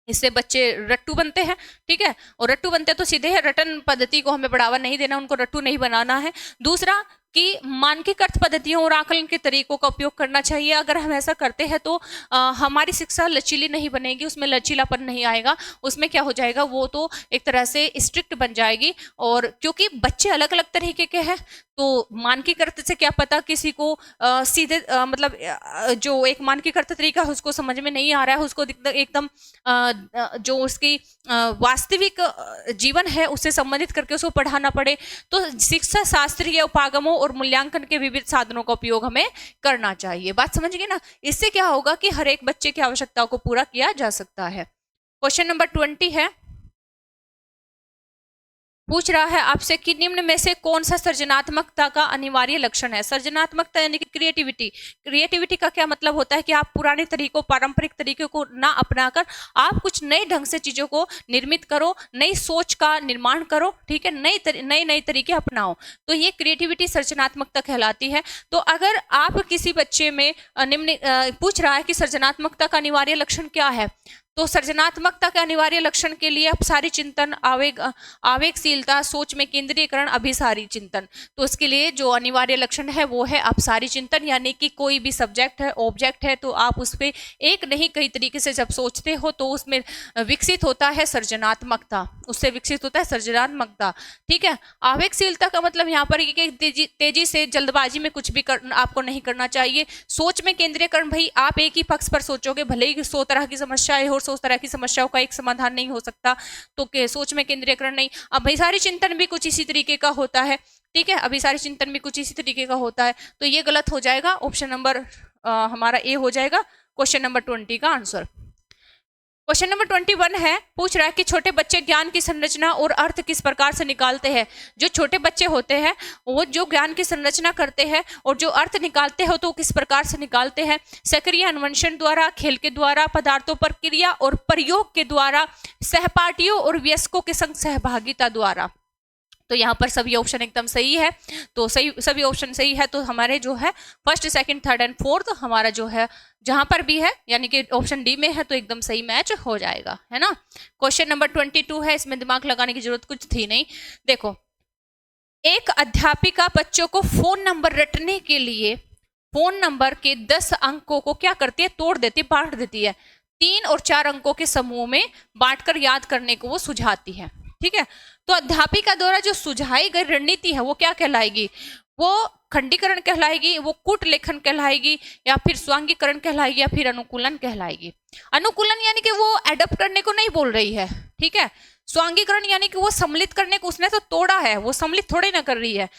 इससे बच्चे रट्टू बनते हैं। ठीक है, और रट्टू बनते तो सीधे है, रटन पद्धति को हमें बढ़ावा नहीं देना, उनको रट्टू नहीं बनाना है। दूसरा कि मानकीकृत पद्धतियों और आकलन के तरीकों का उपयोग करना चाहिए। अगर हम ऐसा करते हैं तो हमारी शिक्षा लचीली नहीं बनेगी, उसमें लचीलापन नहीं आएगा, उसमें क्या हो जाएगा, वो तो एक तरह से स्ट्रिक्ट बन जाएगी। और क्योंकि बच्चे अलग अलग तरीके के हैं, तो मानकीकृत से क्या पता किसी को सीधे मतलब जो एक मानकीकृत तरीका है उसको समझ में नहीं आ रहा है, उसको एकदम जो उसकी वास्तविक जीवन है उससे संबंधित करके उसको पढ़ाना पड़े। तो शिक्षा शास्त्रीय उपागमों और मूल्यांकन के विविध साधनों का उपयोग हमें करना चाहिए। बात समझ गए ना? इससे क्या होगा कि हर एक बच्चे की आवश्यकताओं को पूरा किया जा सकता है। क्वेश्चन नंबर 20 है, पूछ रहा है आपसे कि निम्न में से कौन सा सृजनात्मकता का अनिवार्य लक्षण है। सृजनात्मकता यानी कि क्रिएटिविटी। क्रिएटिविटी का क्या मतलब होता है कि आप पुराने तरीकों, पारंपरिक तरीकों को ना अपनाकर आप कुछ नए ढंग से चीजों को निर्मित करो, नई सोच का निर्माण करो, ठीक है, नए तरीके अपनाओ, तो ये क्रिएटिविटी सृजनात्मकता कहलाती है। तो अगर आप किसी बच्चे में निम्न पूछ रहा है कि सृजनात्मकता का अनिवार्य लक्षण क्या है, तो सृजनात्मकता के अनिवार्य लक्षण के लिए अपसारी चिंतन, आवेगशीलता, सोच में केंद्रीकरण, अभिसारी चिंतन। तो उसके लिए जो अनिवार्य लक्षण है वो है अपसारी चिंतन, यानी कि कोई भी सब्जेक्ट है, ऑब्जेक्ट है, तो आप उस पर एक नहीं कई तरीके से जब सोचते हो तो उसमें विकसित होता है सृजनात्मकता, उससे विकसित होता है सृजनात्मकता, ठीक है। आवेगशीलता का मतलब यहाँ पर तेजी से, जल्दबाजी में कुछ भी आपको नहीं करना चाहिए। सोच में केंद्रीकरण, भाई आप एक ही पक्ष पर सोचोगे, भले ही 100 तरह की समस्याएं हो, 100 तरह की समस्याओं का एक समाधान नहीं हो सकता, तो सोच में केंद्रीकरण नहीं। अभिसारी चिंतन भी कुछ इसी तरीके का होता है, ठीक है, अभिसारी चिंतन भी कुछ इसी तरीके का होता है, तो ये गलत हो जाएगा। ऑप्शन नंबर हमारा ए हो जाएगा क्वेश्चन नंबर 20 का आंसर। क्वेश्चन नंबर 21 है, पूछ रहा है कि छोटे बच्चे ज्ञान की संरचना और अर्थ किस प्रकार से निकालते हैं। जो छोटे बच्चे होते हैं वो जो ज्ञान की संरचना करते हैं और जो अर्थ निकालते हो तो किस प्रकार से निकालते हैं। सक्रिय अन्वेषण द्वारा, खेल के द्वारा, पदार्थों पर क्रिया और प्रयोग के द्वारा, सहपाठियों और वयस्कों के संग सहभागिता द्वारा। तो यहाँ पर सभी ऑप्शन एकदम सही है, तो सभी ऑप्शन सही है, तो हमारे जो है first, second, third and fourth हमारा जो है जहां पर भी है, यानी कि ऑप्शन डी में है, तो एकदम सही मैच हो जाएगा, है ना। क्वेश्चन नंबर 22 है, इसमें दिमाग लगाने की जरूरत कुछ थी नहीं। देखो, एक अध्यापिका बच्चों को फोन नंबर रटने के लिए फोन नंबर के 10 अंकों को क्या करती है, तोड़ देती, बांट देती है। 3 और 4 अंकों के समूह में बांटकर याद करने को वो सुझाती है, ठीक है। तो अध्यापिका द्वारा जो सुझाई गई रणनीति है वो क्या कहलाएगी, वो खंडीकरण कहलाएगी, वो कूट लेखन कहलाएगी, या फिर स्वांगीकरण कहलाएगी, या फिर अनुकूलन कहलाएगी। अनुकूलन यानी कि वो एडप्ट करने को नहीं बोल रही है, ठीक है। स्वांगीकरण यानी कि वो सम्मिलित करने को, उसने तो तोड़ा है, वो सम्मिलित थोड़े ना कर रही है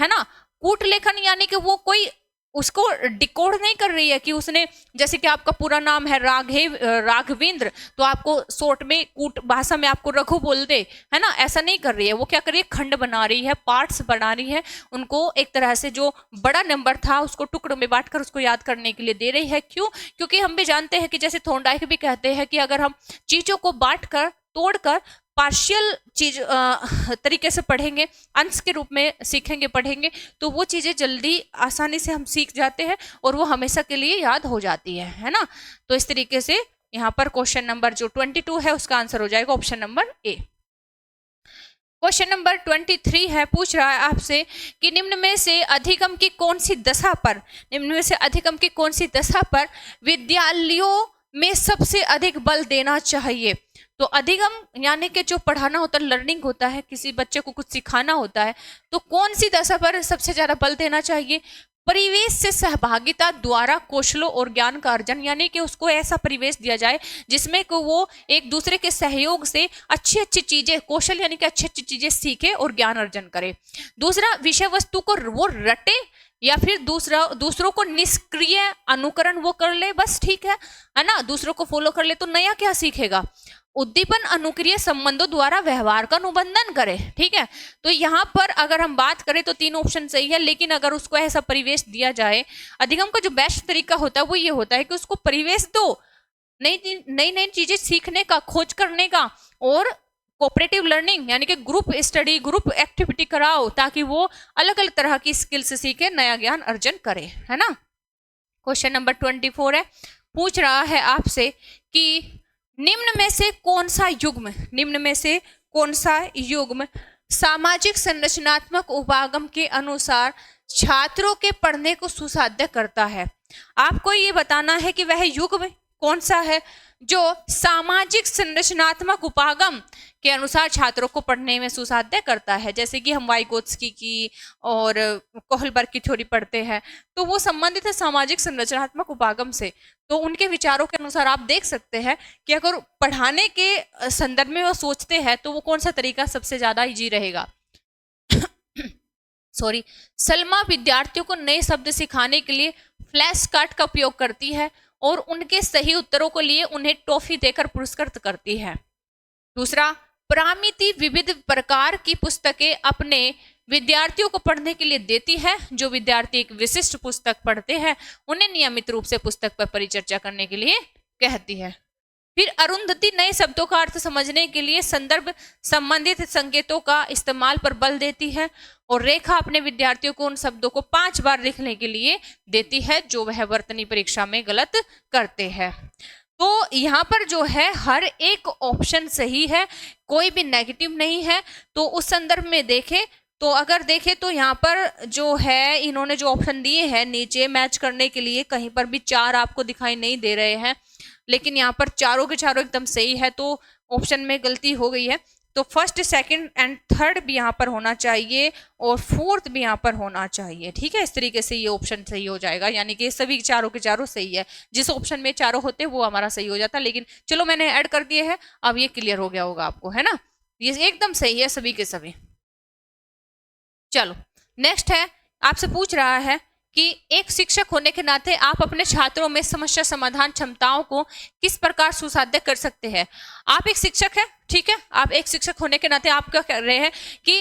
ना। कूट लेखन यानी कि वो कोई उसको डिकोड नहीं कर रही है कि उसने, जैसे कि आपका पूरा नाम है राघवेंद्र, तो आपको शॉर्ट में कूट भाषा में आपको रघु बोल दे, है ना, ऐसा नहीं कर रही है। वो क्या कर रही है, खंड बना रही है, पार्ट्स बना रही है, उनको एक तरह से जो बड़ा नंबर था उसको टुकड़ों में बांटकर उसको याद करने के लिए दे रही है। क्यों, क्योंकि हम भी जानते हैं कि जैसे थॉर्नडाइक भी कहते हैं कि अगर हम चीजों को बांटकर, तोड़कर पार्शियल चीज तरीके से पढ़ेंगे, अंश के रूप में सीखेंगे, पढ़ेंगे, तो वो चीजें जल्दी आसानी से हम सीख जाते हैं और वो हमेशा के लिए याद हो जाती है ना। तो इस तरीके से यहाँ पर क्वेश्चन नंबर जो 22 है उसका आंसर हो जाएगा option number A. Question number 23 है, पूछ रहा है आपसे कि निम्न में से अधिगम की कौन सी दशा पर, निम्न में से अधिगम की कौन सी दशा पर विद्यालयों में सबसे अधिक बल देना चाहिए। तो अधिगम यानी कि जो पढ़ाना होता है, लर्निंग होता है, किसी बच्चे को कुछ सिखाना होता है, तो कौन सी दशा पर सबसे ज्यादा बल देना चाहिए। परिवेश से सहभागिता द्वारा कौशलों और ज्ञान का अर्जन, यानी कि उसको ऐसा परिवेश दिया जाए जिसमें को वो एक दूसरे के सहयोग से अच्छी अच्छी चीजें, कौशल यानी कि अच्छी अच्छी चीजें सीखे और ज्ञान अर्जन करे। दूसरा, विषय वस्तु को वो रटे, या फिर दूसरों को निष्क्रिय अनुकरण वो कर ले, बस ठीक है ना, दूसरों को फॉलो कर ले तो नया क्या सीखेगा। उद्दीपन अनुक्रिय संबंधों द्वारा व्यवहार का अनुबंधन करे, ठीक है। तो यहाँ पर अगर हम बात करें तो 3 ऑप्शन सही है, लेकिन अगर उसको ऐसा परिवेश दिया जाए, अधिगम का जो बेस्ट तरीका होता है वो ये होता है कि उसको परिवेश दो, नई चीजें सीखने का, खोज करने का, और कोऑपरेटिव लर्निंग यानी कि ग्रुप स्टडी, ग्रुप एक्टिविटी कराओ, ताकि वो अलग अलग तरह की स्किल्स सीखे, नया ज्ञान अर्जन करे, है ना। क्वेश्चन नंबर 24 है, पूछ रहा है आपसे कि निम्न में से कौन सा युग्म, निम्न में से कौन सा युग्म सामाजिक संरचनात्मक उपागम के अनुसार छात्रों के पढ़ने को सुसाध्य करता है। आपको ये बताना है कि वह युग्म कौन सा है जो सामाजिक संरचनात्मक उपागम के अनुसार छात्रों को पढ़ने में सुसाध्य करता है। जैसे कि हम वाइगोत्स्की की और कोहलबर्ग की थ्योरी पढ़ते हैं, तो वो संबंधित है सामाजिक संरचनात्मक उपागम से। तो उनके विचारों के अनुसार आप देख सकते हैं कि अगर पढ़ाने के संदर्भ में वो सोचते हैं तो वो कौन सा तरीका सबसे ज्यादा इजी रहेगा। सॉरी, सलमा विद्यार्थियों को नए शब्द सिखाने के लिए फ्लैश कार्ड का उपयोग करती है और उनके सही उत्तरों के लिए उन्हें टॉफी देकर पुरस्कृत करती है। दूसरा, प्रामिति विविध प्रकार की पुस्तकें अपने विद्यार्थियों को पढ़ने के लिए देती है। जो विद्यार्थी एक विशिष्ट पुस्तक पढ़ते हैं उन्हें नियमित रूप से पुस्तक पर परिचर्चा करने के लिए कहती है। फिर अरुंधति नए शब्दों का अर्थ समझने के लिए संदर्भ संबंधित संकेतों का इस्तेमाल पर बल देती है, और रेखा अपने विद्यार्थियों को उन शब्दों को 5 बार लिखने के लिए देती है जो वह वर्तनी परीक्षा में गलत करते हैं। तो यहाँ पर जो है हर एक ऑप्शन सही है, कोई भी नेगेटिव नहीं है। तो उस संदर्भ में देखें तो अगर देखें तो यहाँ पर जो है इन्होंने जो ऑप्शन दिए हैं नीचे मैच करने के लिए कहीं पर भी 4 आपको दिखाई नहीं दे रहे हैं, लेकिन यहाँ पर चारों के चारों एकदम सही है। तो ऑप्शन में गलती हो गई है, तो फर्स्ट सेकंड एंड थर्ड भी यहाँ पर होना चाहिए और फोर्थ भी यहाँ पर होना चाहिए। ठीक है, इस तरीके से ये ऑप्शन सही हो जाएगा, यानी कि सभी चारों के चारों सही है। जिस ऑप्शन में चारों होते वो हमारा सही हो जाता, लेकिन चलो मैंने ऐड कर दिए है, अब ये क्लियर हो गया होगा आपको, है ना। ये एकदम सही है सभी के सभी। चलो नेक्स्ट है, आपसे पूछ रहा है कि एक शिक्षक होने के नाते आप अपने छात्रों में समस्या समाधान क्षमताओं को किस प्रकार सुसाध्य कर सकते हैं। आप एक शिक्षक हैं, ठीक है, आप एक शिक्षक होने के नाते आप क्या कर रहे हैं कि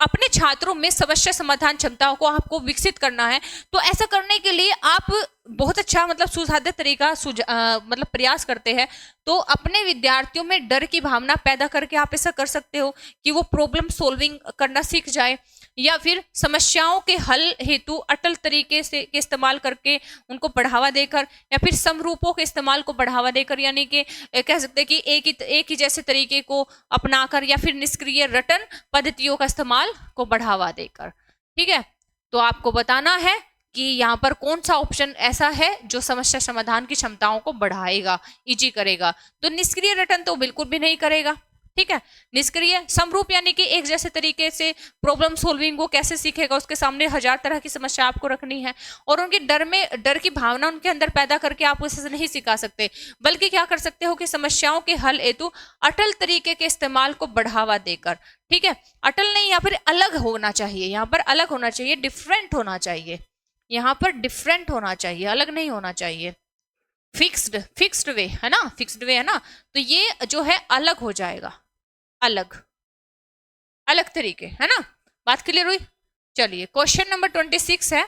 अपने छात्रों में समस्या समाधान क्षमताओं को आपको विकसित करना है। तो ऐसा करने के लिए आप बहुत अच्छा मतलब सुसाध्य तरीका मतलब प्रयास करते हैं। तो अपने विद्यार्थियों में डर की भावना पैदा करके आप ऐसा कर सकते हो कि वो प्रॉब्लम सॉल्विंग करना सीख जाए, या फिर समस्याओं के हल हेतु अटल तरीके से के इस्तेमाल करके उनको बढ़ावा देकर, या फिर समरूपों के इस्तेमाल को बढ़ावा देकर, यानी कि कह सकते हैं कि एक ही जैसे तरीके को अपनाकर, या फिर निष्क्रिय रटन पद्धतियों का इस्तेमाल को बढ़ावा देकर। ठीक है, तो आपको बताना है कि यहाँ पर कौन सा ऑप्शन ऐसा है जो समस्या समाधान की क्षमताओं को बढ़ाएगा, इजी करेगा। तो निष्क्रिय रटन तो बिल्कुल भी नहीं करेगा। ठीक है, निष्क्रिय समरूप यानी कि एक जैसे तरीके से प्रॉब्लम सॉल्विंग वो कैसे सीखेगा, उसके सामने 1000 तरह की समस्या आपको रखनी है, और उनके डर की भावना उनके अंदर पैदा करके आप उसे नहीं सिखा सकते, बल्कि क्या कर सकते हो कि समस्याओं के हल हेतु अटल तरीके के इस्तेमाल को बढ़ावा देकर। ठीक है, अटल नहीं, यहाँ पर अलग होना चाहिए, यहाँ पर अलग होना चाहिए, डिफरेंट होना चाहिए, यहाँ पर डिफरेंट होना चाहिए, अलग नहीं होना चाहिए। फिक्स्ड वे है ना, फिक्स्ड वे है ना, तो ये जो है अलग हो जाएगा, अलग अलग तरीके, है ना। बात क्लियर हुई। चलिए क्वेश्चन नंबर 26 है।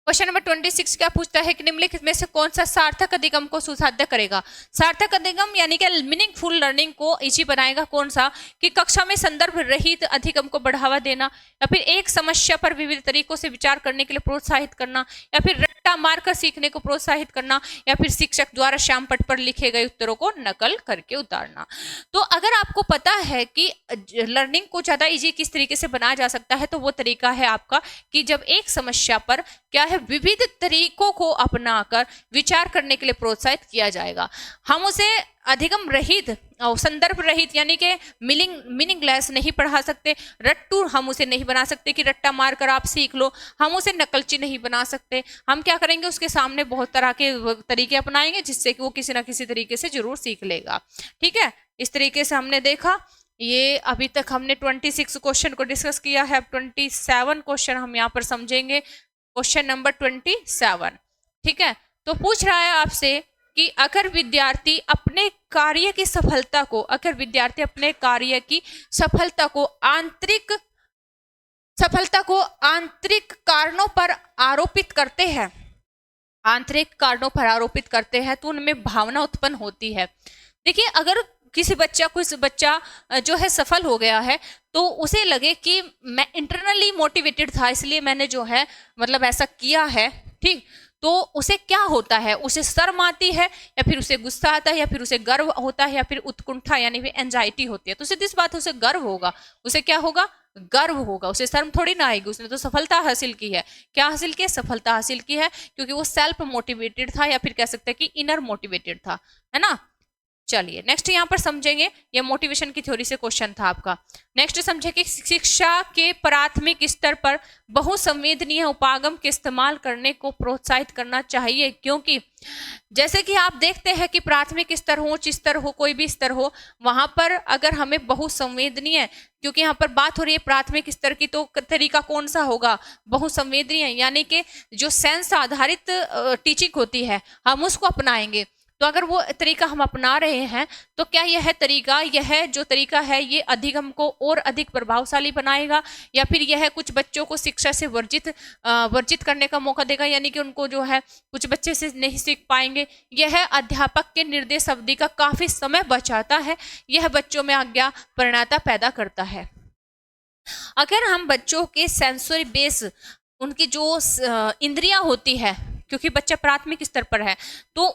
क्वेश्चन नंबर 26 क्या पूछता है कि निम्नलिखित में से कौन सा सार्थक अधिगम को सुसाध्य करेगा। सार्थक अधिगम यानी कि मीनिंगफुल लर्निंग को इजी बनाएगा। कौन सा कि कक्षा में संदर्भ रहित अधिगम को बढ़ावा देना, या फिर एक समस्या पर विविध तरीकों से विचार करने के लिए प्रोत्साहित करना, या फिर रट्टा मारकर सीखने को प्रोत्साहित करना, या फिर शिक्षक द्वारा श्याम पट पर लिखे गए उत्तरों को नकल करके उतारना। तो अगर आपको पता है कि लर्निंग को ज्यादा इजी किस तरीके से बनाया जा सकता है, तो वो तरीका है आपका कि जब एक समस्या पर क्या है विविध तरीकों को अपनाकर विचार करने के लिए प्रोत्साहित किया जाएगा। हम उसे अधिगम रहित और संदर्भ रहित यानी कि मीनिंगलेस नहीं पढ़ा सकते, रट्टू हम उसे नहीं बना सकते कि रट्टा मारकर आप सीख लो, हम उसे नकलची नहीं बना सकते। हम क्या करेंगे, उसके सामने बहुत तरह के तरीके अपनाएंगे जिससे कि वो किसी ना किसी तरीके से जरूर सीख लेगा। ठीक है, इस तरीके से हमने देखा। ये अभी तक हमने 26 क्वेश्चन को डिस्कस किया है। अब 27 क्वेश्चन हम यहाँ पर समझेंगे। क्वेश्चन नंबर 27, ठीक है, तो पूछ रहा है आपसे कि अगर विद्यार्थी अपने कार्य की सफलता को आंतरिक कारणों पर आरोपित करते हैं तो उनमें भावना उत्पन्न होती है। देखिए, अगर कोई बच्चा जो है सफल हो गया है तो उसे लगे कि मैं इंटरनली मोटिवेटेड था इसलिए मैंने जो है मतलब ऐसा किया है, ठीक, तो उसे क्या होता है, उसे शर्म आती है, या फिर उसे गुस्सा आता है, या फिर उसे गर्व होता है, या फिर उत्कुंठा यानी फिर एंजाइटी होती है। तो उसे इस बात उसे गर्व होगा, उसे क्या होगा, गर्व होगा, उसे शर्म थोड़ी ना आएगी, उसने तो सफलता हासिल की है। क्या हासिल की है, सफलता हासिल की है, क्योंकि वो सेल्फ मोटिवेटेड था, या फिर कह सकते हैं कि इनर मोटिवेटेड था, है ना। चलिए नेक्स्ट यहाँ पर समझेंगे, ये मोटिवेशन की थ्योरी से क्वेश्चन था आपका। नेक्स्ट समझे कि शिक्षा के प्राथमिक स्तर पर बहुसंवेदनीय उपागम के इस्तेमाल करने को प्रोत्साहित करना चाहिए, क्योंकि जैसे कि आप देखते हैं कि प्राथमिक स्तर हो, उच्च स्तर हो, कोई भी स्तर हो, वहां पर अगर हमें बहुसंवेदनीय, क्योंकि यहाँ पर बात हो रही है प्राथमिक स्तर की, तो तरीका कौन सा होगा, बहुसंवेदनीय, यानी कि जो सेंस आधारित टीचिंग होती है हम उसको अपनाएंगे। तो अगर वो तरीका हम अपना रहे हैं तो क्या यह जो तरीका है ये अधिगम को और अधिक प्रभावशाली बनाएगा, या फिर यह कुछ बच्चों को शिक्षा से वर्जित करने का मौका देगा, यानी कि उनको जो है कुछ बच्चे से नहीं सीख पाएंगे। यह अध्यापक के निर्देश अवधि का काफी समय बचाता है, यह बच्चों में आज्ञा प्रवणता पैदा करता है। अगर हम बच्चों के सेंसरी बेस, उनकी जो इंद्रियां होती है, क्योंकि बच्चा प्राथमिक स्तर पर है, तो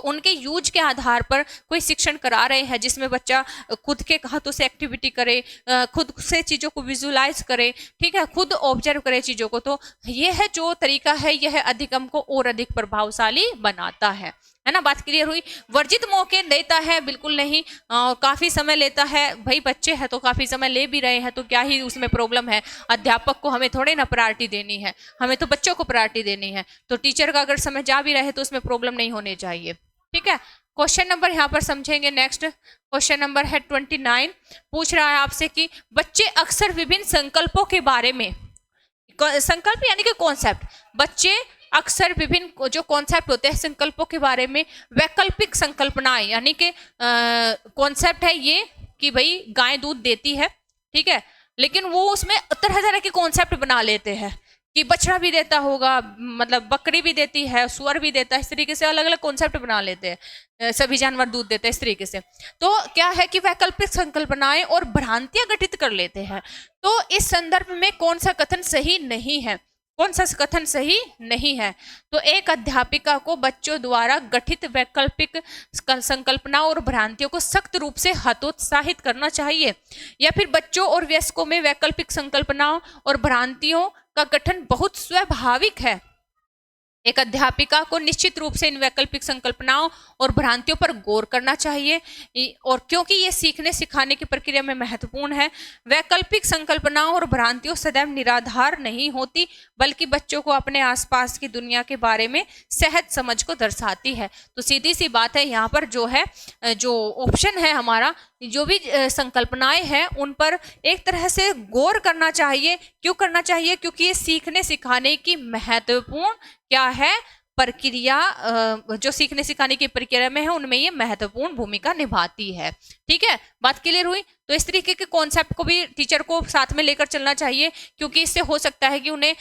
उनके यूज के आधार पर कोई शिक्षण करा रहे हैं जिसमें बच्चा खुद के हाथों से एक्टिविटी करे, खुद से चीज़ों को विजुलाइज करे, ठीक है, खुद ऑब्जर्व करे चीज़ों को, तो यह जो तरीका है यह अधिगम को और अधिक प्रभावशाली बनाता है ना। बात क्लियर हुई। वर्जित मौके देता है, बिल्कुल नहीं, काफ़ी समय लेता है, भाई बच्चे हैं तो काफ़ी समय ले भी रहे हैं, तो क्या ही उसमें प्रॉब्लम है। अध्यापक को हमें थोड़े ना प्रायोरिटी देनी है, हमें तो बच्चों को प्रायोरिटी देनी है, तो टीचर का अगर समय जा भी रहे तो उसमें प्रॉब्लम नहीं होनी चाहिए, ठीक है। क्वेश्चन नंबर यहाँ पर समझेंगे। नेक्स्ट क्वेश्चन नंबर है 29, पूछ रहा है आपसे कि बच्चे अक्सर विभिन्न संकल्पों के बारे में, संकल्प यानी कि कॉन्सेप्ट, बच्चे अक्सर विभिन्न जो कॉन्सेप्ट होते हैं संकल्पों के बारे में वैकल्पिक संकल्पनाएं, यानी कि कॉन्सेप्ट है ये कि भाई गाय दूध देती है, ठीक है, लेकिन वो उसमें तरह तरह के कॉन्सेप्ट बना लेते हैं कि बछड़ा भी देता होगा, मतलब बकरी भी देती है, सुअर भी देता है, इस तरीके से अलग अलग कॉन्सेप्ट बना लेते हैं, सभी जानवर दूध देते हैं, इस तरीके से। तो क्या है कि वैकल्पिक संकल्पनाएं और भ्रांतियां गठित कर लेते हैं। तो इस संदर्भ में कौन सा कथन सही नहीं है, कौन सा कथन सही नहीं है? तो एक अध्यापिका को बच्चों द्वारा गठित वैकल्पिक संकल्पना और भ्रांतियों को सख्त रूप से हतोत्साहित करना चाहिए, या फिर बच्चों और वयस्कों में वैकल्पिक संकल्पनाओं और भ्रांतियों का गठन बहुत स्वाभाविक है। एक अध्यापिका को निश्चित रूप से इन वैकल्पिक संकल्पनाओं और भ्रांतियों पर गौर करना चाहिए, और क्योंकि ये सीखने सिखाने की प्रक्रिया में महत्वपूर्ण है। वैकल्पिक संकल्पनाओं और भ्रांतियों सदैव निराधार नहीं होती, बल्कि बच्चों को अपने आसपास की दुनिया के बारे में सहज समझ को दर्शाती है। तो सीधी सी बात है, यहाँ पर जो है, जो ऑप्शन है हमारा, जो भी संकल्पनाएं हैं उन पर एक तरह से गौर करना चाहिए। क्यों करना चाहिए? क्योंकि ये सीखने सिखाने की महत्वपूर्ण क्या है प्रक्रिया, जो सीखने सिखाने की प्रक्रिया में है उनमें ये महत्वपूर्ण भूमिका निभाती है। ठीक है, बात क्लियर हुई। तो इस तरीके के कॉन्सेप्ट को भी टीचर को साथ में लेकर चलना चाहिए, क्योंकि इससे हो सकता है कि उन्हें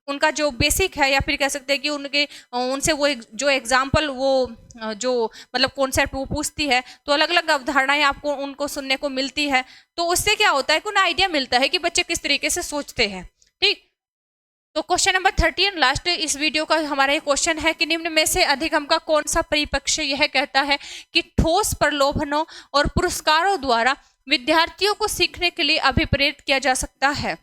उनका जो बेसिक है, या फिर कह सकते हैं कि उनसे वो जो एग्जाम्पल, वो जो मतलब कॉन्सेप्ट वो पूछती है, तो अलग अलग अवधारणाएं आपको उनको सुनने को मिलती है। तो उससे क्या होता है कि उन्हें आइडिया मिलता है कि बच्चे किस तरीके से सोचते हैं। ठीक, तो क्वेश्चन नंबर 30 लास्ट इस वीडियो का हमारा ये क्वेश्चन है कि निम्न में से अधिगम का कौन सा परिपक्ष यह कहता है कि ठोस प्रलोभनों और पुरस्कारों द्वारा विद्यार्थियों को सीखने के लिए अभिप्रेरित किया जा सकता है।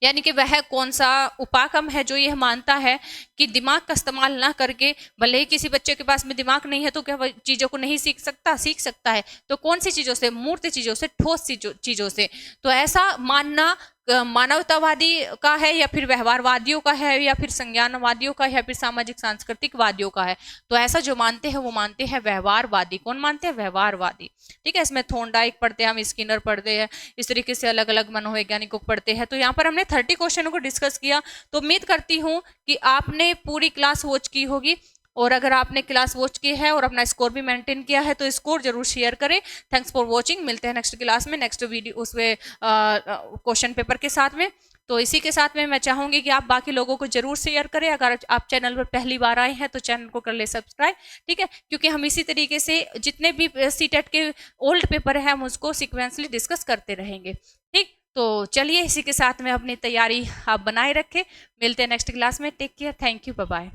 यानी कि वह कौन सा उपागम है जो यह मानता है कि दिमाग का इस्तेमाल ना करके, भले ही किसी बच्चे के पास में दिमाग नहीं है तो क्या वह चीज़ों को नहीं सीख सकता है। तो कौन सी चीज़ों से? मूर्त चीज़ों से, ठोस चीज़ों से। तो ऐसा मानना मानवतावादी का है, या फिर व्यवहारवादियों का है, या फिर संज्ञानवादियों का है, या फिर सामाजिक सांस्कृतिक वादियों का है? तो ऐसा जो मानते हैं वो मानते हैं व्यवहारवादी। कौन मानते हैं? व्यवहारवादी। ठीक है, इसमें थोंडाइक पढ़ते हैं हम, स्किनर पढ़ते हैं, इस तरीके से अलग अलग मनोवैज्ञानिकों को पढ़ते हैं। तो यहाँ पर हमने 30 क्वेश्चनों को डिस्कस किया। तो उम्मीद करती हूँ कि आपने पूरी क्लास वॉच की होगी, और अगर आपने क्लास वॉच की है और अपना स्कोर भी मेंटेन किया है तो स्कोर जरूर शेयर करें। Thanks for watching. मिलते हैं नेक्स्ट क्लास में, नेक्स्ट वीडियो उसमें क्वेश्चन पेपर के साथ में। तो इसी के साथ में मैं चाहूंगी कि आप बाकी लोगों को जरूर शेयर करें। अगर आप चैनल पर पहली बार आए हैं तो चैनल को कर ले सब्सक्राइब। ठीक है, क्योंकि हम इसी तरीके से जितने भी सीटेट के ओल्ड पेपर हैं हम उसको सिक्वेंसली डिस्कस करते रहेंगे। ठीक, तो चलिए इसी के साथ में अपनी तैयारी आप बनाए रखें। मिलते हैं नेक्स्ट क्लास में। Take care, thank you, bye bye.